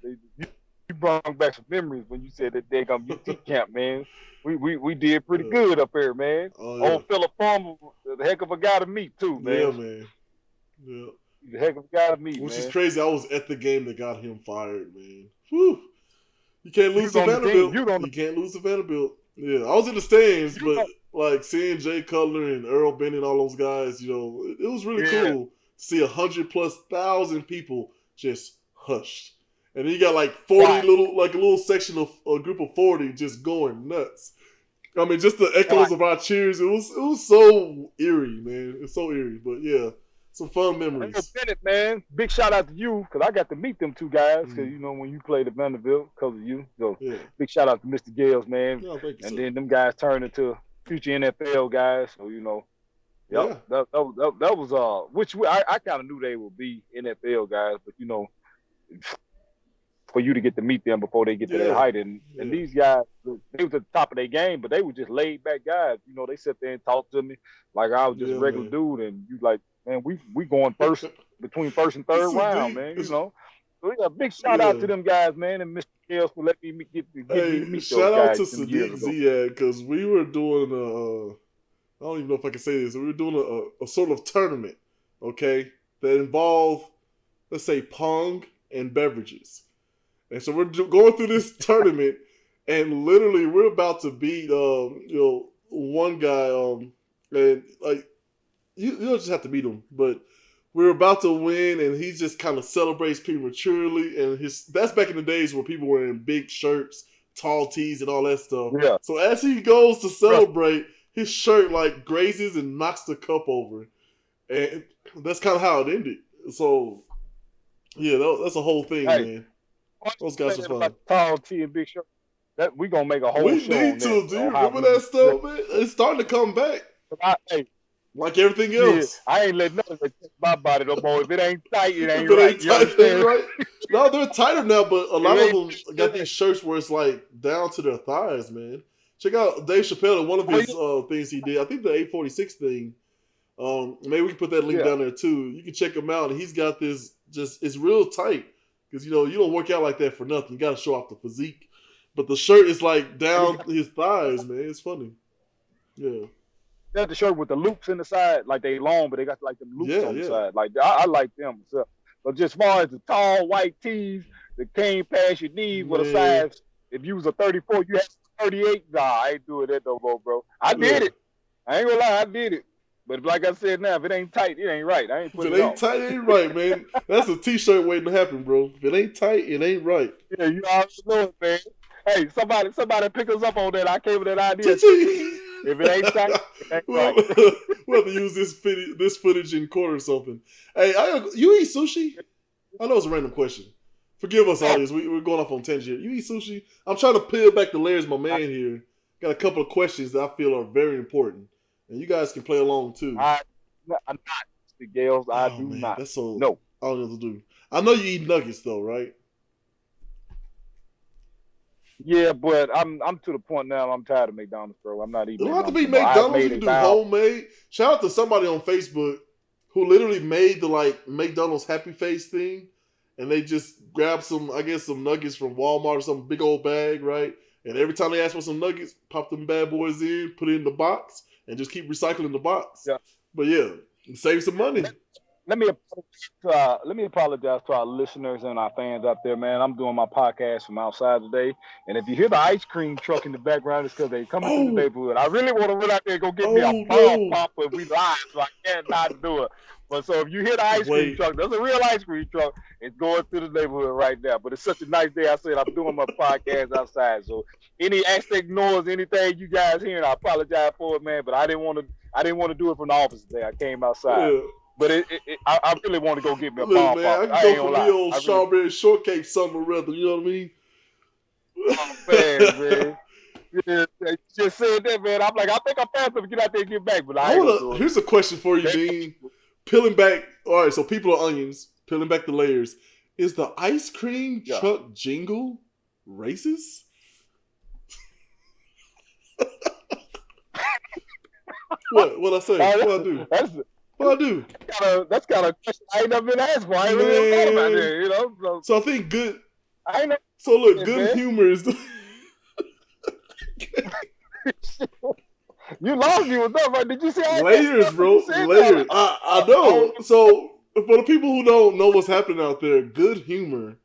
[SPEAKER 2] You brought back some memories when you said that they UT camp, man. We did pretty good up here, man. Old Philip Farmer a heck of a guy to meet too, man.
[SPEAKER 1] Yeah, man. Yeah.
[SPEAKER 2] He's a heck of a guy to meet,
[SPEAKER 1] Which
[SPEAKER 2] man.
[SPEAKER 1] is crazy. I was at the game that got him fired, man. Whew. You can't lose to Vanderbilt. You can't lose to Vanderbilt. Yeah, I was in the stands, but like seeing Jay Cutler and Earl Bennett and all those guys, you know, it was really cool to see 100,000+ people just hushed. And then you got like 40 like a little section of a group of 40 just going nuts. I mean, just the echoes of our cheers. It was so eerie, man. It's so eerie, but yeah, some fun memories.
[SPEAKER 2] Bennett, man, big shout out to you because I got to meet them two guys because you know when you played at Vanderbilt because of you. So big shout out to Mr. Gales, man.
[SPEAKER 1] Yeah, thank you,
[SPEAKER 2] then them guys turned into future NFL guys. So you know, that was which I kind of knew they would be NFL guys, but you know. For you to get to meet them before they get to that height. And these guys, they was at the top of their game, but they were just laid back guys. You know, they sit there and talk to me like I was just a regular dude. And you like, man, we going between first and third round, man, you know. So yeah, big shout out to them guys, man, and Mr. Gales for letting me get to meet those guys.
[SPEAKER 1] Shout out to Sadiq Ziad, because we were doing I don't even know if I can say this. We were doing a sort of tournament, okay, that involved, let's say, pong and beverages. And so we're going through this tournament, and literally we're about to beat, one guy, and like you don't just have to beat him, but we're about to win, and he just kind of celebrates prematurely, and that's back in the days where people were in big shirts, tall tees, and all that stuff.
[SPEAKER 2] Yeah.
[SPEAKER 1] So as he goes to celebrate, his shirt like grazes and knocks the cup over, and that's kind of how it ended. So yeah, that's a whole thing, man. Those guys are fun.
[SPEAKER 2] Tall T and big shirt. That we gonna make a whole show.
[SPEAKER 1] We need to, dude. Remember that stuff, man? It's starting to come back. Like everything else.
[SPEAKER 2] Yeah, I ain't letting nothing touch my body no more. If it ain't tight, it ain't right. It ain't
[SPEAKER 1] right. No, they're tighter now, but a lot of them got these shirts where it's like down to their thighs, man. Check out Dave Chappelle and one of his things he did. I think the 846 thing. Maybe we can put that link down there too. You can check him out. He's got this it's real tight. Because, you know, you don't work out like that for nothing. You got to show off the physique. But the shirt is like down his thighs, man. It's funny. Yeah.
[SPEAKER 2] They have the shirt with the loops in the side. Like they long, but they got like the loops on the side. Like I like them. So, but just as far as the tall white tees that came past your knees with a size, if you was a 34, you had 38. Nah, I ain't doing that no more, bro. I did it. I ain't gonna lie, I did it. But like I said now, if it ain't tight, it ain't right. I ain't putting it on.
[SPEAKER 1] If it ain't tight, it ain't right, man. That's a t-shirt waiting to happen, bro. If it ain't tight, it ain't right.
[SPEAKER 2] Yeah, you already know it, man. Hey, somebody pick us up on that. I came with that idea. If it ain't tight, it ain't right.
[SPEAKER 1] We'll have to use this footage in court or something. Hey, you eat sushi? I know it's a random question. Forgive us, audience. We're going off on tangent. You eat sushi? I'm trying to peel back the layers, my man here. Got a couple of questions that I feel are very important. And you guys can play along too.
[SPEAKER 2] I'm not, Mr. Gales. I do not.
[SPEAKER 1] That's so.
[SPEAKER 2] No.
[SPEAKER 1] I don't know what to do. I know you eat nuggets though, right?
[SPEAKER 2] Yeah, but I'm to the point now. I'm tired of McDonald's, bro. I'm not eating.
[SPEAKER 1] It don't have to be McDonald's. You can do homemade. Shout out to somebody on Facebook who literally made the like McDonald's Happy Face thing, and they just grabbed some nuggets from Walmart or some big old bag, right? And every time they ask for some nuggets, pop them bad boys in, put it in the box. And just keep recycling the box. Yeah. But yeah, save some money.
[SPEAKER 2] Let me apologize to our listeners and our fans out there, man. I'm doing my podcast from outside today. And if you hear the ice cream truck in the background, it's because they're coming through the neighborhood. I really want to run out there and go get me a bomb pop, but we live, so I cannot do it. But so if you hear the ice cream truck, there's a real ice cream truck. It's going through the neighborhood right now. But it's such a nice day. I said I'm doing my podcast outside. So any Aztec noise, anything you guys hearing, I apologize for it, man. But I didn't want to do it from the office today. I came outside. Yeah. But I really want to go get me a bomb pop.
[SPEAKER 1] I can go for the old strawberry shortcake something or other. You know what I mean?
[SPEAKER 2] Oh man. Yeah, you just said that, man. I'm like, I think I'm fast enough to get out there and get back. But
[SPEAKER 1] here's a question for you, Dean. Peeling back, all right, so people are onions, peeling back the layers. Is the ice cream truck jingle racist? What I say? What I do? What I do?
[SPEAKER 2] That's kind of question I ain't never been asked for. I ain't really thought about it, you know?
[SPEAKER 1] So I think good. Good humor is the...
[SPEAKER 2] You lost me with that, right? Did you see all
[SPEAKER 1] layers, bro? Layers. I know. So for the people who don't know what's happening out there, Good Humor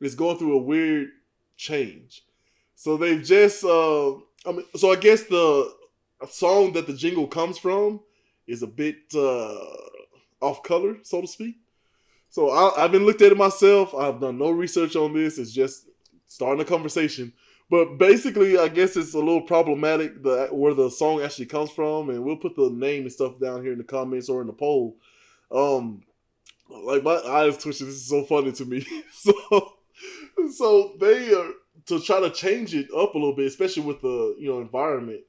[SPEAKER 1] is going through a weird change. So they've just, so I guess the song that the jingle comes from is a bit off color, so to speak. So I've been looked at it myself. I've done no research on this. It's just starting a conversation. But basically, I guess it's a little problematic where the song actually comes from, and we'll put the name and stuff down here in the comments or in the poll. Like my eyes twitching. This is so funny to me. So they are to try to change it up a little bit, especially with the environment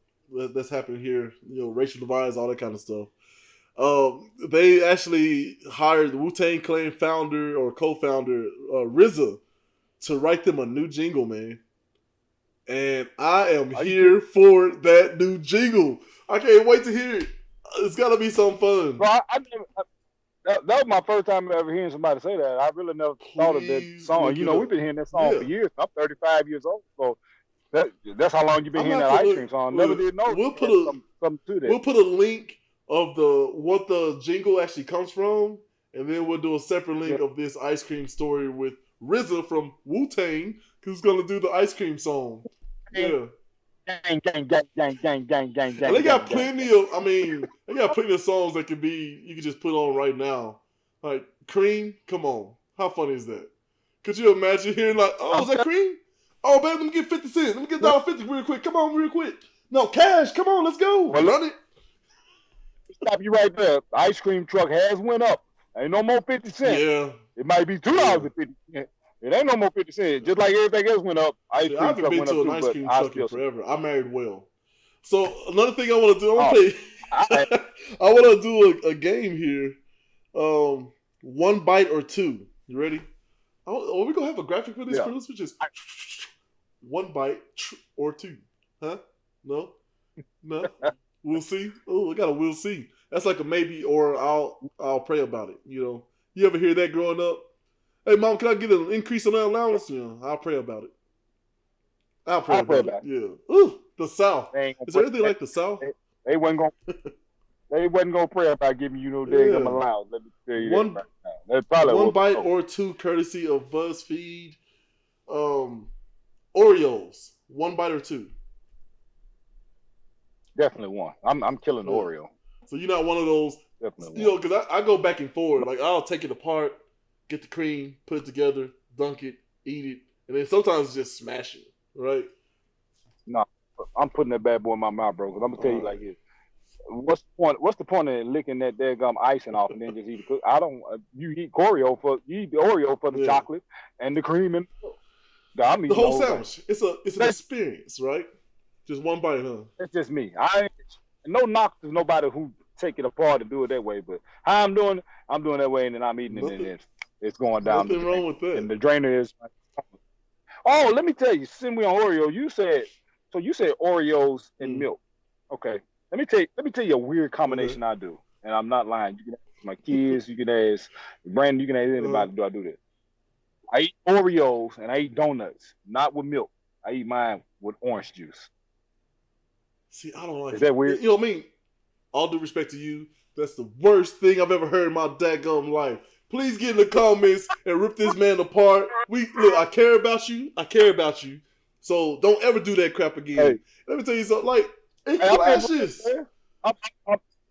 [SPEAKER 1] that's happening here. Racial divides, all that kind of stuff. They actually hired the Wu-Tang Clan founder or co-founder RZA to write them a new jingle, man. And I am here for that new jingle. I can't wait to hear it. It's got to be some fun.
[SPEAKER 2] Well, that was my first time ever hearing somebody say that. I really never thought of that song. We've been hearing that song for years. I'm 35 years old, so that's how long you've been hearing that ice cream song. Never did know.
[SPEAKER 1] We'll put a link of what the jingle actually comes from, and then we'll do a separate link of this ice cream story with RZA from Wu-Tang, who's gonna do the ice cream song. Yeah.
[SPEAKER 2] Gang, gang, gang, gang, gang, gang, gang, gang.
[SPEAKER 1] And they got plenty of songs that you can just put on right now. Like Cream, come on. How funny is that? Could you imagine hearing like, oh, is that Cream? Oh, baby, let me get 50 cents. Let me get $1.50 real quick. Come on, real quick. No, Cash, come on, let's go.
[SPEAKER 2] Well, run it. Stop you right there. The ice cream truck has went up. Ain't no more 50 cents.
[SPEAKER 1] Yeah.
[SPEAKER 2] It might be $2.50. It ain't no more 50 cents. Just like everything else went up.
[SPEAKER 1] I haven't been to an ice cream truck in forever. I married well. So another thing I want to do, I want to do a game here. One bite or two. You ready? Are we gonna have a graphic for this, Chris? Which is one bite or two? Huh? No. We'll see. Oh, I got a we'll see. That's like a maybe or I'll pray about it. You ever hear that growing up? Hey, Mom, can I get an increase on that allowance? I'll pray about it. I'll pray about it. Yeah. Ooh, the South. Is there anything like the South?
[SPEAKER 2] They wasn't gonna pray about giving you no damn allowance. Let me tell you that right now. That probably
[SPEAKER 1] one bite or two, courtesy of BuzzFeed. Oreos. One bite or two.
[SPEAKER 2] Definitely one. I'm killing Oreo.
[SPEAKER 1] So you're not one of those. Definitely. Because I go back and forth. Like I'll take it apart, get the cream, put it together, dunk it, eat it, and then sometimes just smash it. Right?
[SPEAKER 2] No, I'm putting that bad boy in my mouth, bro. Because I'm gonna tell you like this. What's the point of licking that daggum icing off and then just eat it? You eat the Oreo for the chocolate and the cream and
[SPEAKER 1] the whole sandwich. It's an experience, right? Just one bite, huh?
[SPEAKER 2] That's just me. No knock to nobody who take it apart and do it that way, but how I'm doing that way, and then I'm eating it, and it's going down.
[SPEAKER 1] Nothing wrong with that.
[SPEAKER 2] And the drainer is. Oh, let me tell you, since we on Oreo, you said Oreos and milk. Okay, let me tell you a weird combination I do, and I'm not lying. You can ask my kids, you can ask Brandon, you can ask anybody. Do I do that? I eat Oreos and I eat donuts, not with milk. I eat mine with orange juice.
[SPEAKER 1] See, I don't like it.
[SPEAKER 2] Is that weird?
[SPEAKER 1] You know what I mean? All due respect to you, that's the worst thing I've ever heard in my daggum life. Please get in the comments and rip this man apart. Look, I care about you. So don't ever do that crap again. Hey. Let me tell you something. Like, it clashes.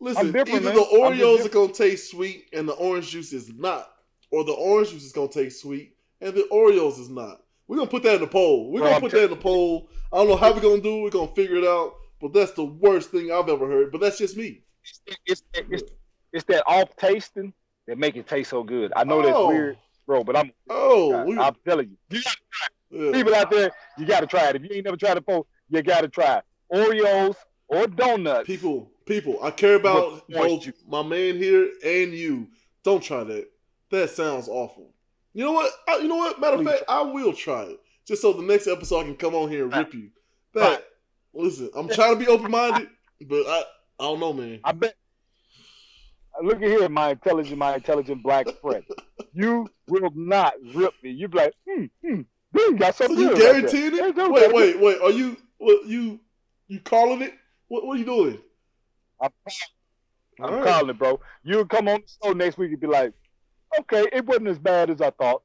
[SPEAKER 1] Listen, either the Oreos are going to taste sweet and the orange juice is not. Or the orange juice is going to taste sweet and the Oreos is not. We're going to put that in the poll. I don't know how we're going to do it. We're going to figure it out. But that's the worst thing I've ever heard. But that's just me.
[SPEAKER 2] It's that off tasting that make it taste so good. I know that's weird, bro, but I'm telling you. You got to try it. Yeah. People out there, you got to try it. If you ain't never tried it before, you got to try it. Oreos or donuts.
[SPEAKER 1] People, I care about both my man here and you. Don't try that. That sounds awful. You know what? Matter of fact, I will try it. Just so the next episode I can come on here and rip you. Listen, I'm trying to be open-minded, but I don't know, man.
[SPEAKER 2] I bet. Look at here, my intelligent black friend. You will not rip me. You be like, you got something.
[SPEAKER 1] So you guaranteeing it? Wait. Are you calling it? What are you doing?
[SPEAKER 2] I'm calling it, bro. You'll come on the show next week and be like, okay, it wasn't as bad as I thought.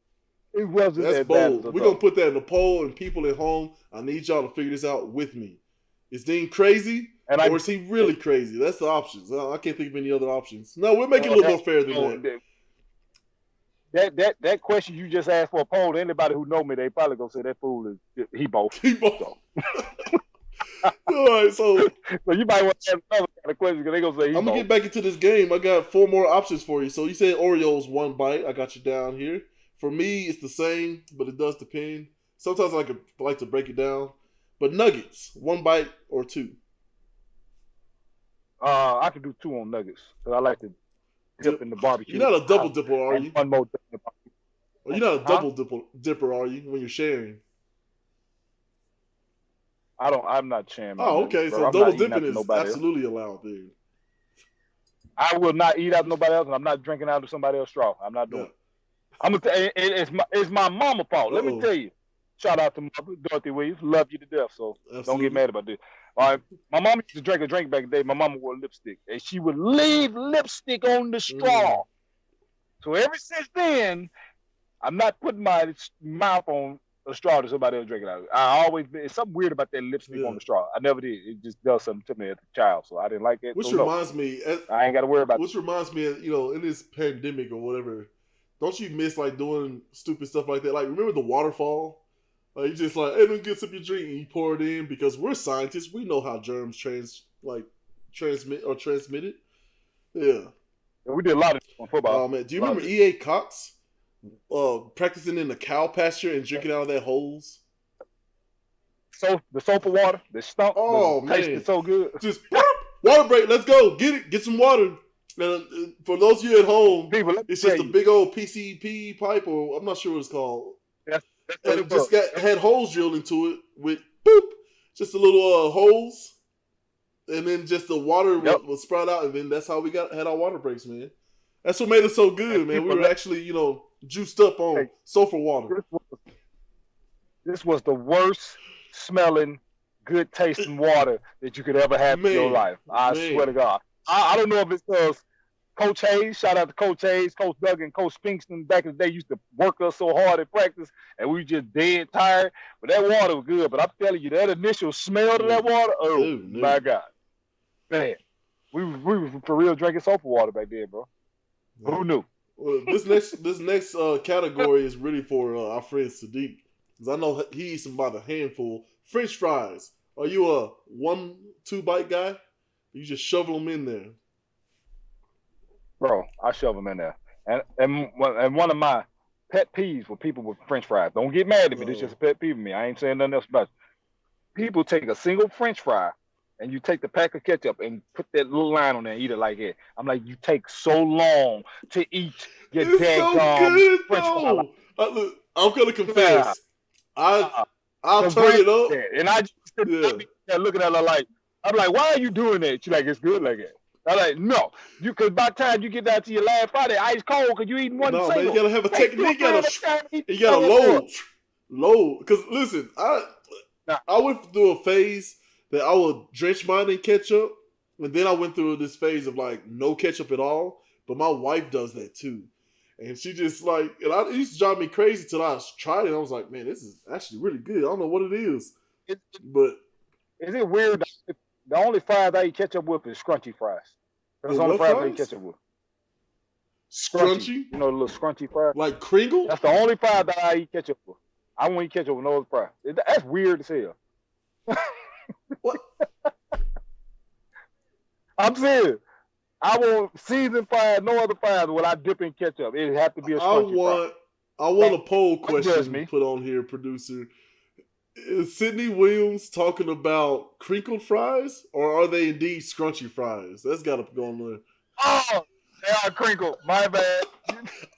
[SPEAKER 2] It wasn't
[SPEAKER 1] That's
[SPEAKER 2] as
[SPEAKER 1] bold.
[SPEAKER 2] bad as I thought.
[SPEAKER 1] We're going to put that in the poll, and people at home, I need y'all to figure this out with me. Is Dean crazy, or is he really crazy? That's the options. I can't think of any other options. No, we'll make it a little more fair than
[SPEAKER 2] that. That question you just asked for a poll, anybody who know me, they probably going to say that fool is, he both.
[SPEAKER 1] He both. So. All right, so
[SPEAKER 2] you might want to ask another kind of question because they're going to say
[SPEAKER 1] I'm going to get back into this game. I got 4 more options for you. So you said Oreos 1 bite. I got you down here. For me, it's the same, but it does depend. Sometimes I like to break it down. But nuggets, 1 bite or 2?
[SPEAKER 2] I can do 2 on nuggets because I like to dip in the barbecue.
[SPEAKER 1] You're not a double dipper, are you?
[SPEAKER 2] One more dip in the barbecue.
[SPEAKER 1] You're not a double dipper, are you, when you're sharing?
[SPEAKER 2] I'm not sharing.
[SPEAKER 1] Oh, okay. So double dipping is absolutely allowed there.
[SPEAKER 2] I will not eat out nobody else, and I'm not drinking out of somebody else's straw. I'm not doing it. I'm gonna tell you, it's my mama's fault. Let me tell you. Shout out to Mother Dorothy Williams. Love you to death, so don't get mad about this. All right. My mom used to drink a drink back in the day. My mama wore lipstick, and she would leave lipstick on the straw. So ever since then, I'm not putting my mouth on a straw to somebody else drinking out of it. It's something weird about that lipstick on the straw. I never did. It just does something to me as a child, so I didn't like it.
[SPEAKER 1] Which reminds me,
[SPEAKER 2] I ain't got to worry about.
[SPEAKER 1] Which reminds me, in this pandemic or whatever, don't you miss like doing stupid stuff like that? Like remember the waterfall? Like you just like, hey, let me get some of your drink and you pour it in because we're scientists. We know how germs transmit or transmitted. Yeah.
[SPEAKER 2] We did a lot of on football.
[SPEAKER 1] Oh man, do you remember E.A. Cox practicing in the cow pasture and drinking out of that hose?
[SPEAKER 2] So the soap and water, the stump.
[SPEAKER 1] Oh man,
[SPEAKER 2] tasted so good.
[SPEAKER 1] Just water break. Let's go. Get some water. And for those of you at home, it's just a big old PCP pipe, or I'm not sure what it's called. And it just had holes drilled into it with just a little hose, and then just the water would sprout out, and then that's how we had our water breaks, man. That's what made it so good, man. We were actually, juiced up on sulfur water.
[SPEAKER 2] This was the worst smelling, good tasting water that you could ever have in your life. I swear to God. I don't know if it's because Coach Hayes, shout out to Coach Hayes, Coach Doug, and Coach Pinkston back in the day used to work us so hard at practice, and we were just dead tired. But that water was good. But I'm telling you, that initial smell of that water, my God. Man, we were for real drinking sulfur water back then, bro. Yeah. Who knew?
[SPEAKER 1] Well, this next category is really for our friend Sadiq. Because I know he eats about a handful. French fries. Are you a 1-2 bite guy? You just shovel them in there.
[SPEAKER 2] Bro, I shove them in there. And one of my pet peeves with people with French fries. Don't get mad at me. It's just a pet peeve of me. I ain't saying nothing else about it. People take a single French fry and you take the pack of ketchup and put that little line on there and eat it like that. I'm like, you take so long to eat your daggone French fry.
[SPEAKER 1] Look, I'm going to confess. I'll turn it up.
[SPEAKER 2] And I just sit looking at her like, I'm like, why are you doing that? She's like, it's good like that. I'm like, no, because by the time you get down to your last Friday, ice cold because you eating one single.
[SPEAKER 1] Man, you gotta have a technique. You gotta load. Because listen, I went through a phase that I would drench mine in ketchup, and then I went through this phase of like no ketchup at all. But my wife does that too, and she just like, and it used to drive me crazy till I tried it. I was like, man, this is actually really good. I don't know what it is, but
[SPEAKER 2] is it weird? The only fries I eat ketchup with is scrunchy fries. That's the only fries I eat ketchup with.
[SPEAKER 1] Scrunchy?
[SPEAKER 2] You know, the little scrunchy fries?
[SPEAKER 1] Like Kringle?
[SPEAKER 2] That's the only fries that I eat ketchup with. I won't eat ketchup with no other fries. That's weird as hell.
[SPEAKER 1] What?
[SPEAKER 2] I'm serious. I want seasoned fries, no other fries will I dip in ketchup. It has to be a scrunchy fry.
[SPEAKER 1] I want a poll question put on here, producer. Is Sidney Williams talking about crinkled fries, or are they indeed scrunchy fries? That's got to go on there.
[SPEAKER 2] Oh, they are crinkled. My bad.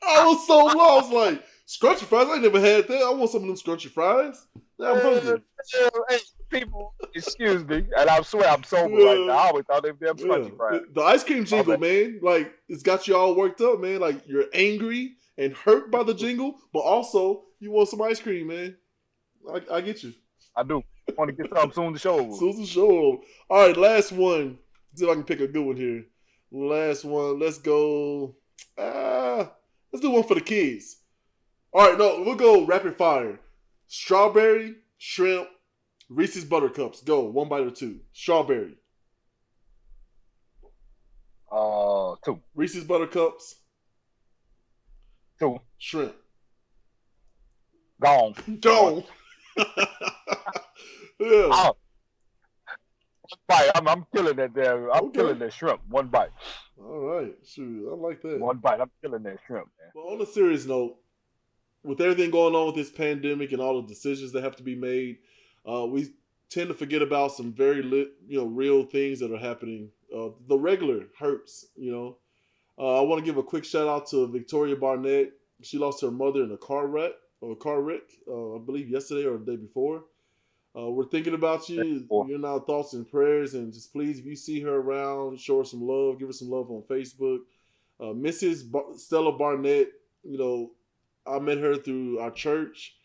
[SPEAKER 1] I was so lost. Like, scrunchy fries? I never had that. I want some of them scrunchy fries. Now I'm hungry.
[SPEAKER 2] Hey, people, excuse me. And I swear I'm sober right now. I always thought they were damn scrunchy fries.
[SPEAKER 1] The ice cream jingle, man. Like, it's got you all worked up, man. Like, you're angry and hurt by the jingle, but also you want some ice cream, man. I get you.
[SPEAKER 2] I do. I want to get something soon to show.
[SPEAKER 1] Soon to show. All right, last one. See if I can pick a good one here. Last one. Let's go. Let's do one for the kids. All right, no, we'll go rapid fire. Strawberry, shrimp, Reese's Buttercups. Go, one bite or two. Strawberry.
[SPEAKER 2] 2.
[SPEAKER 1] Reese's Buttercups.
[SPEAKER 2] 2.
[SPEAKER 1] Shrimp.
[SPEAKER 2] Gone.
[SPEAKER 1] Gone. Yeah.
[SPEAKER 2] Oh. One bite. I'm killing that there. I'm killing that shrimp. One bite.
[SPEAKER 1] All right. Shoot, I like that.
[SPEAKER 2] One bite. I'm killing that shrimp, man.
[SPEAKER 1] Well, on a serious note, with everything going on with this pandemic and all the decisions that have to be made, we tend to forget about some very real things that are happening. The regular hurts, I want to give a quick shout out to Victoria Barnett. She lost her mother in a car wreck, I believe yesterday or the day before. We're thinking about you. You're in our thoughts and prayers, and just please, if you see her around, show her some love, give her some love on Facebook. Mrs. Stella Barnett, I met her through our church,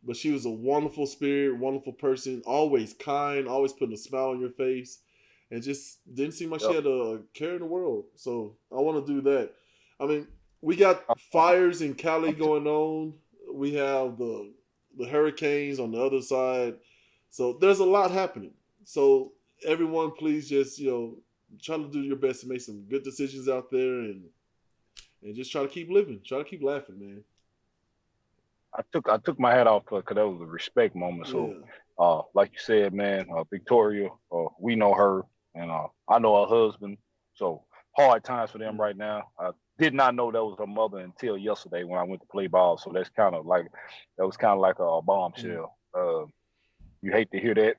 [SPEAKER 1] but she was a wonderful spirit, wonderful person, always kind, always putting a smile on your face, and just didn't seem like she had a care in the world. So I want to do that. I mean, we got fires in Cali going on. We have the hurricanes on the other side. So there's a lot happening. So everyone, please just, try to do your best to make some good decisions out there and just try to keep living. Try to keep laughing, man.
[SPEAKER 2] I took my hat off because that was a respect moment. So, like you said, man, Victoria, we know her, and I know her husband. So hard times for them right now. I did not know that was her mother until yesterday when I went to play ball. So that was kind of like a bombshell. You hate to hear that,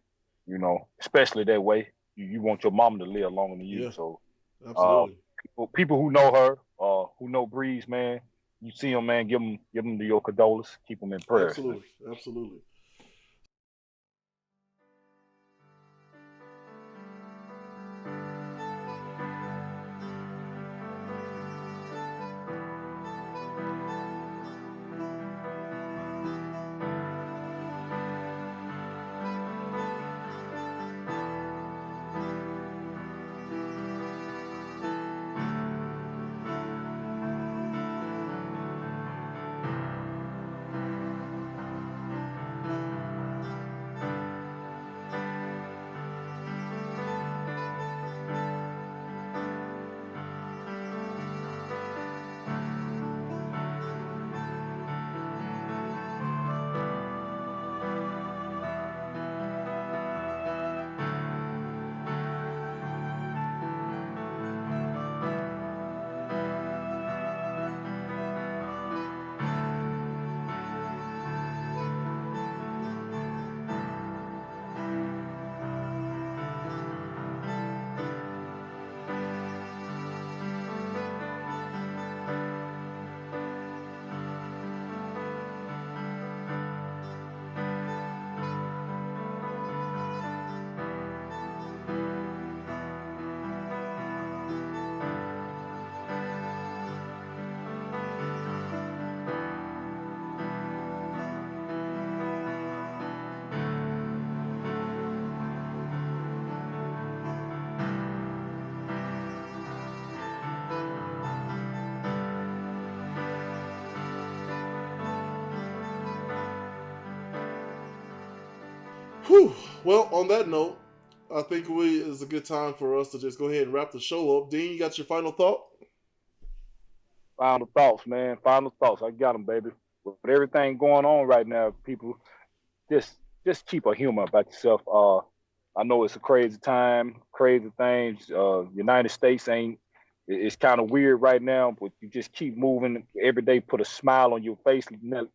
[SPEAKER 2] especially that way. You want your mama to live longer than you. Yeah, so, absolutely. People who know her, who know Breeze, man, you see them, man, give them your condolences, keep them in prayer.
[SPEAKER 1] Absolutely, absolutely. Whew. Well, on that note, I think it's a good time for us to just go ahead and wrap the show up. Dean, you got your final thought?
[SPEAKER 2] Final thoughts, man. Final thoughts. I got them, baby. With everything going on right now, people, just keep a humor about yourself. I know it's a crazy time, crazy things. United States it's kind of weird right now, but you just keep moving every day. Put a smile on your face.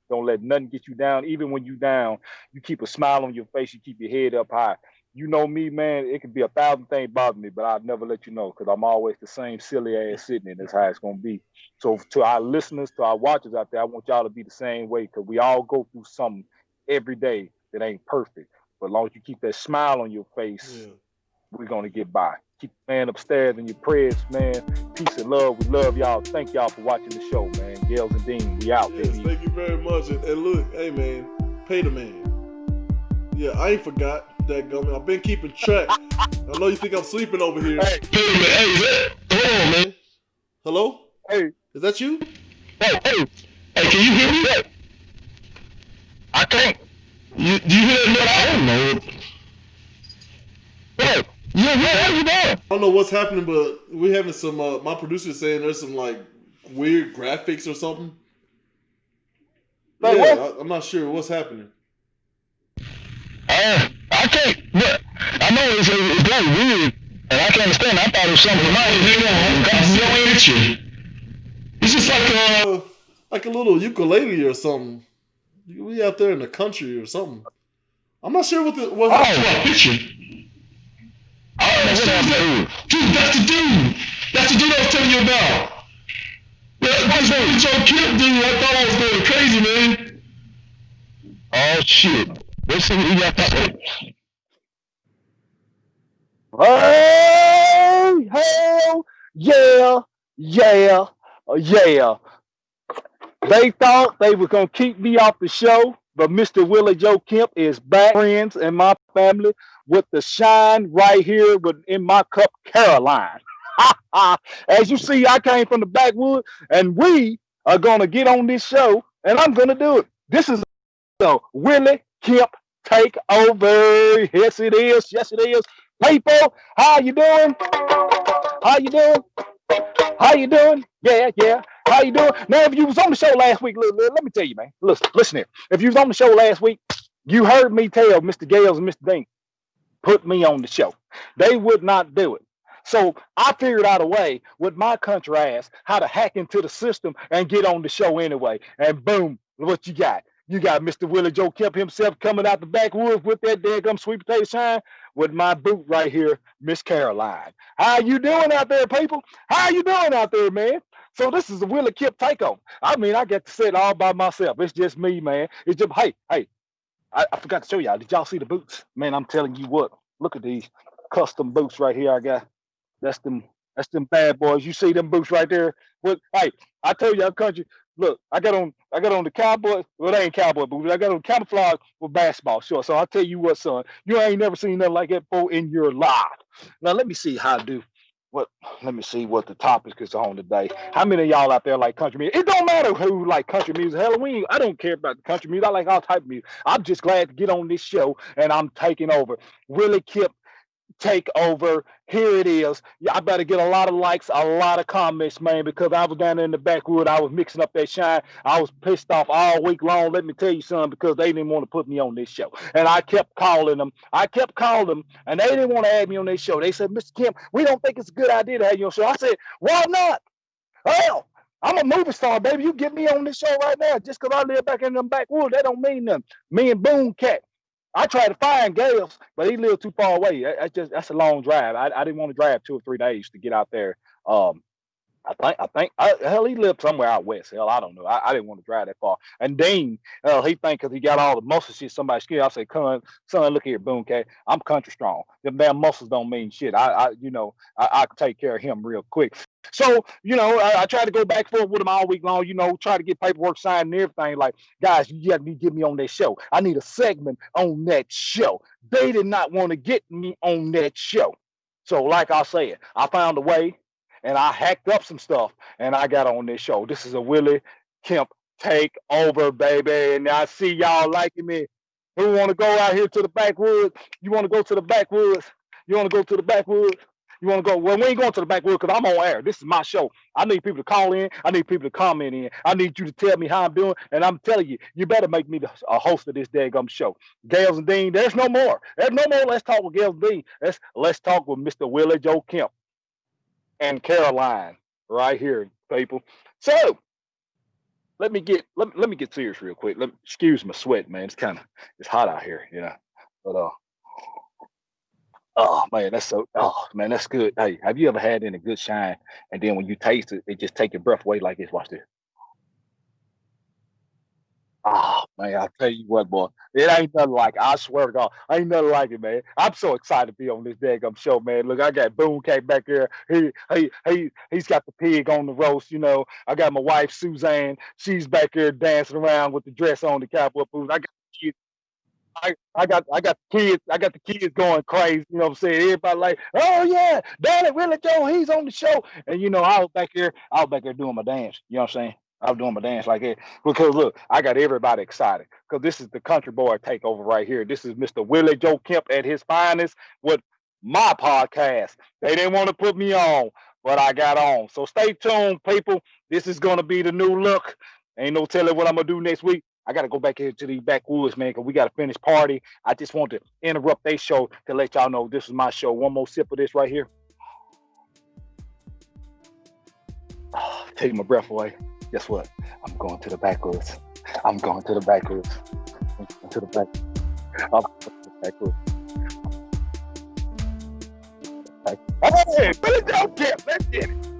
[SPEAKER 2] Don't let nothing get you down. Even when you down, you keep a smile on your face. You keep your head up high. You know me, man. It could be 1,000 things bother me, but I'll never let you know because I'm always the same silly ass sitting there. That's how it's gonna be. So to our listeners, to our watchers out there, I want y'all to be the same way because we all go through something every day that ain't perfect. But as long as you keep that smile on your face, we're gonna get by. Keep the man upstairs in your prayers, man. Peace and love. We love y'all. Thank y'all for watching the show, man. Gales and Dean, we out.
[SPEAKER 1] Yes, thank you very much. And look, hey man, pay the man. Yeah, I ain't forgot. Dadgummit. I've been keeping track. I know you think I'm sleeping over here.
[SPEAKER 3] Hey, hold on, man.
[SPEAKER 1] Hello?
[SPEAKER 2] Hey.
[SPEAKER 1] Is that you?
[SPEAKER 3] Hey, can you hear me? I can't. Do you hear that? I don't know. Hey, yeah, what are you doing?
[SPEAKER 1] I don't know what's happening, but we're having some. My producer's saying there's some like weird graphics or something.
[SPEAKER 2] Like
[SPEAKER 1] yeah,
[SPEAKER 2] what?
[SPEAKER 1] I'm not sure what's happening.
[SPEAKER 3] I can't. But I know it's very weird, and I can't understand. I thought it was something. It's just
[SPEAKER 1] like a little ukulele or something. We out there in the country or something. I'm not sure what
[SPEAKER 3] picture. Dude, that's the dude. That's the dude I was telling you about. That's what Joe Kemp dude. I thought I was going crazy, man. Oh shit. Let's see what we got that.
[SPEAKER 2] Hey, hell, yeah, yeah, yeah. They thought they were going to keep me off the show, but Mr. Willie Joe Kemp is back, friends and my family, with the shine right here in my cup, Caroline. As you see, I came from the backwood, and we are going to get on this show, and I'm going to do it. This is the Willie Kemp Takeover. Yes, it is. Yes, it is. People, how you doing? How you doing? How you doing? Yeah, yeah. How you doing? Now, if you was on the show last week, let me tell you, man. Listen here. If you was on the show last week, you heard me tell Mr. Gales and Mr. Dean, put me on the show. They would not do it. So I figured out a way with my country ass how to hack into the system and get on the show anyway. And boom, what you got? You got Mr. Willie Joe Kemp himself coming out the backwoods with that daggum sweet potato shine with my boot right here, Miss Caroline. How you doing out there, people? How you doing out there, man? So this is a Willie Kemp takeover. I mean, I get to say it all by myself. It's just me, man. It's just, hey, I forgot to show y'all. Did y'all see the boots? Man, I'm telling you what. Look at these custom boots right here I got. That's them bad boys. You see them boots right there? Well, hey, I told y'all country. Look, I got on the cowboy. Well, they ain't cowboy boots. I got on camouflage with basketball shorts. So I'll tell you what, son, you ain't never seen nothing like that before in your life. Now let me see how I do. Let me see what the topic is on today. How many of y'all out there like country music? It don't matter who like country music. Halloween, I don't care about the country music. I like all type of music. I'm just glad to get on this show and I'm taking over. Willie Kemp Takeover. Here it is. I better get a lot of likes, a lot of comments, man, because I was down there in the backwood. I was mixing up that shine. I was pissed off all week long. Let me tell you something, because they didn't want to put me on this show. And I kept calling them. And they didn't want to add me on this show. They said, Mr. Kemp, we don't think it's a good idea to have you on the show. I said, why not? Hell, I'm a movie star, baby. You get me on this show right now. Just because I live back in them backwoods, that don't mean nothing. Me and Boone Cat. I tried to find Gales, but he lived too far away. That's a long drive. I didn't want to drive 2 or 3 days to get out there. I think hell, he lived somewhere out west. Hell, I don't know. I didn't want to drive that far. And Dean, he think because he got all the muscle shit, somebody scared. I say, son, look here, Boone Cat. I'm country strong. Them damn muscles don't mean shit. I can take care of him real quick. So, I try to go back forth with him all week long, try to get paperwork signed and everything. Like, guys, you got to get me on that show. I need a segment on that show. They did not want to get me on that show. So, like I said, I found a way and I hacked up some stuff and I got on this show. This is a Willie Kemp Takeover, baby. And I see y'all liking me. Who want to go out here to the backwoods? You want to go to the backwoods? You want to go to the backwoods? You want to go? Well, we ain't going to the backwoods because I'm on air. This is my show. I need people to call in. I need people to comment in. I need you to tell me how I'm doing. And I'm telling you, you better make me a host of this daggum show. Gales and Dean, there's no more. There's no more. Let's talk with Gales and Dean. Let's talk with Mr. Willie Joe Kemp and Caroline right here, people. So let me get serious real quick. Excuse my sweat, man. It's hot out here, But oh man, that's good. Hey, have you ever had any good shine and then when you taste it, it just take your breath away like this? Watch this. Oh man, I tell you what, boy, it ain't nothing like it. I swear to God, ain't nothing like it, man. I'm so excited to be on this daggum show, man. Look, I got Boone Cat back there. He's got the pig on the roast, I got my wife Suzanne. She's back there dancing around with the dress on, the cowboy boots. I got kids. I got the kids going crazy. You know what I'm saying? Everybody like, oh yeah, Daddy Willie Joe, he's on the show. And you know, I was back here doing my dance. You know what I'm saying? I was doing my dance like that. Because look, I got everybody excited. Because this is the country boy takeover right here. This is Mr. Willie Joe Kemp at his finest with my podcast. They didn't want to put me on, but I got on. So stay tuned, people. This is gonna be the new look. Ain't no telling what I'm gonna do next week. I got to go back into these backwoods, man, because we got to finish party. I just want to interrupt their show to let y'all know this is my show. One more sip of this right here. Oh, take my breath away. Guess what? I'm going to the backwoods. I'm going to the backwoods. I'm going to the backwoods. Hey, Billy Joe Kemp, let's get it.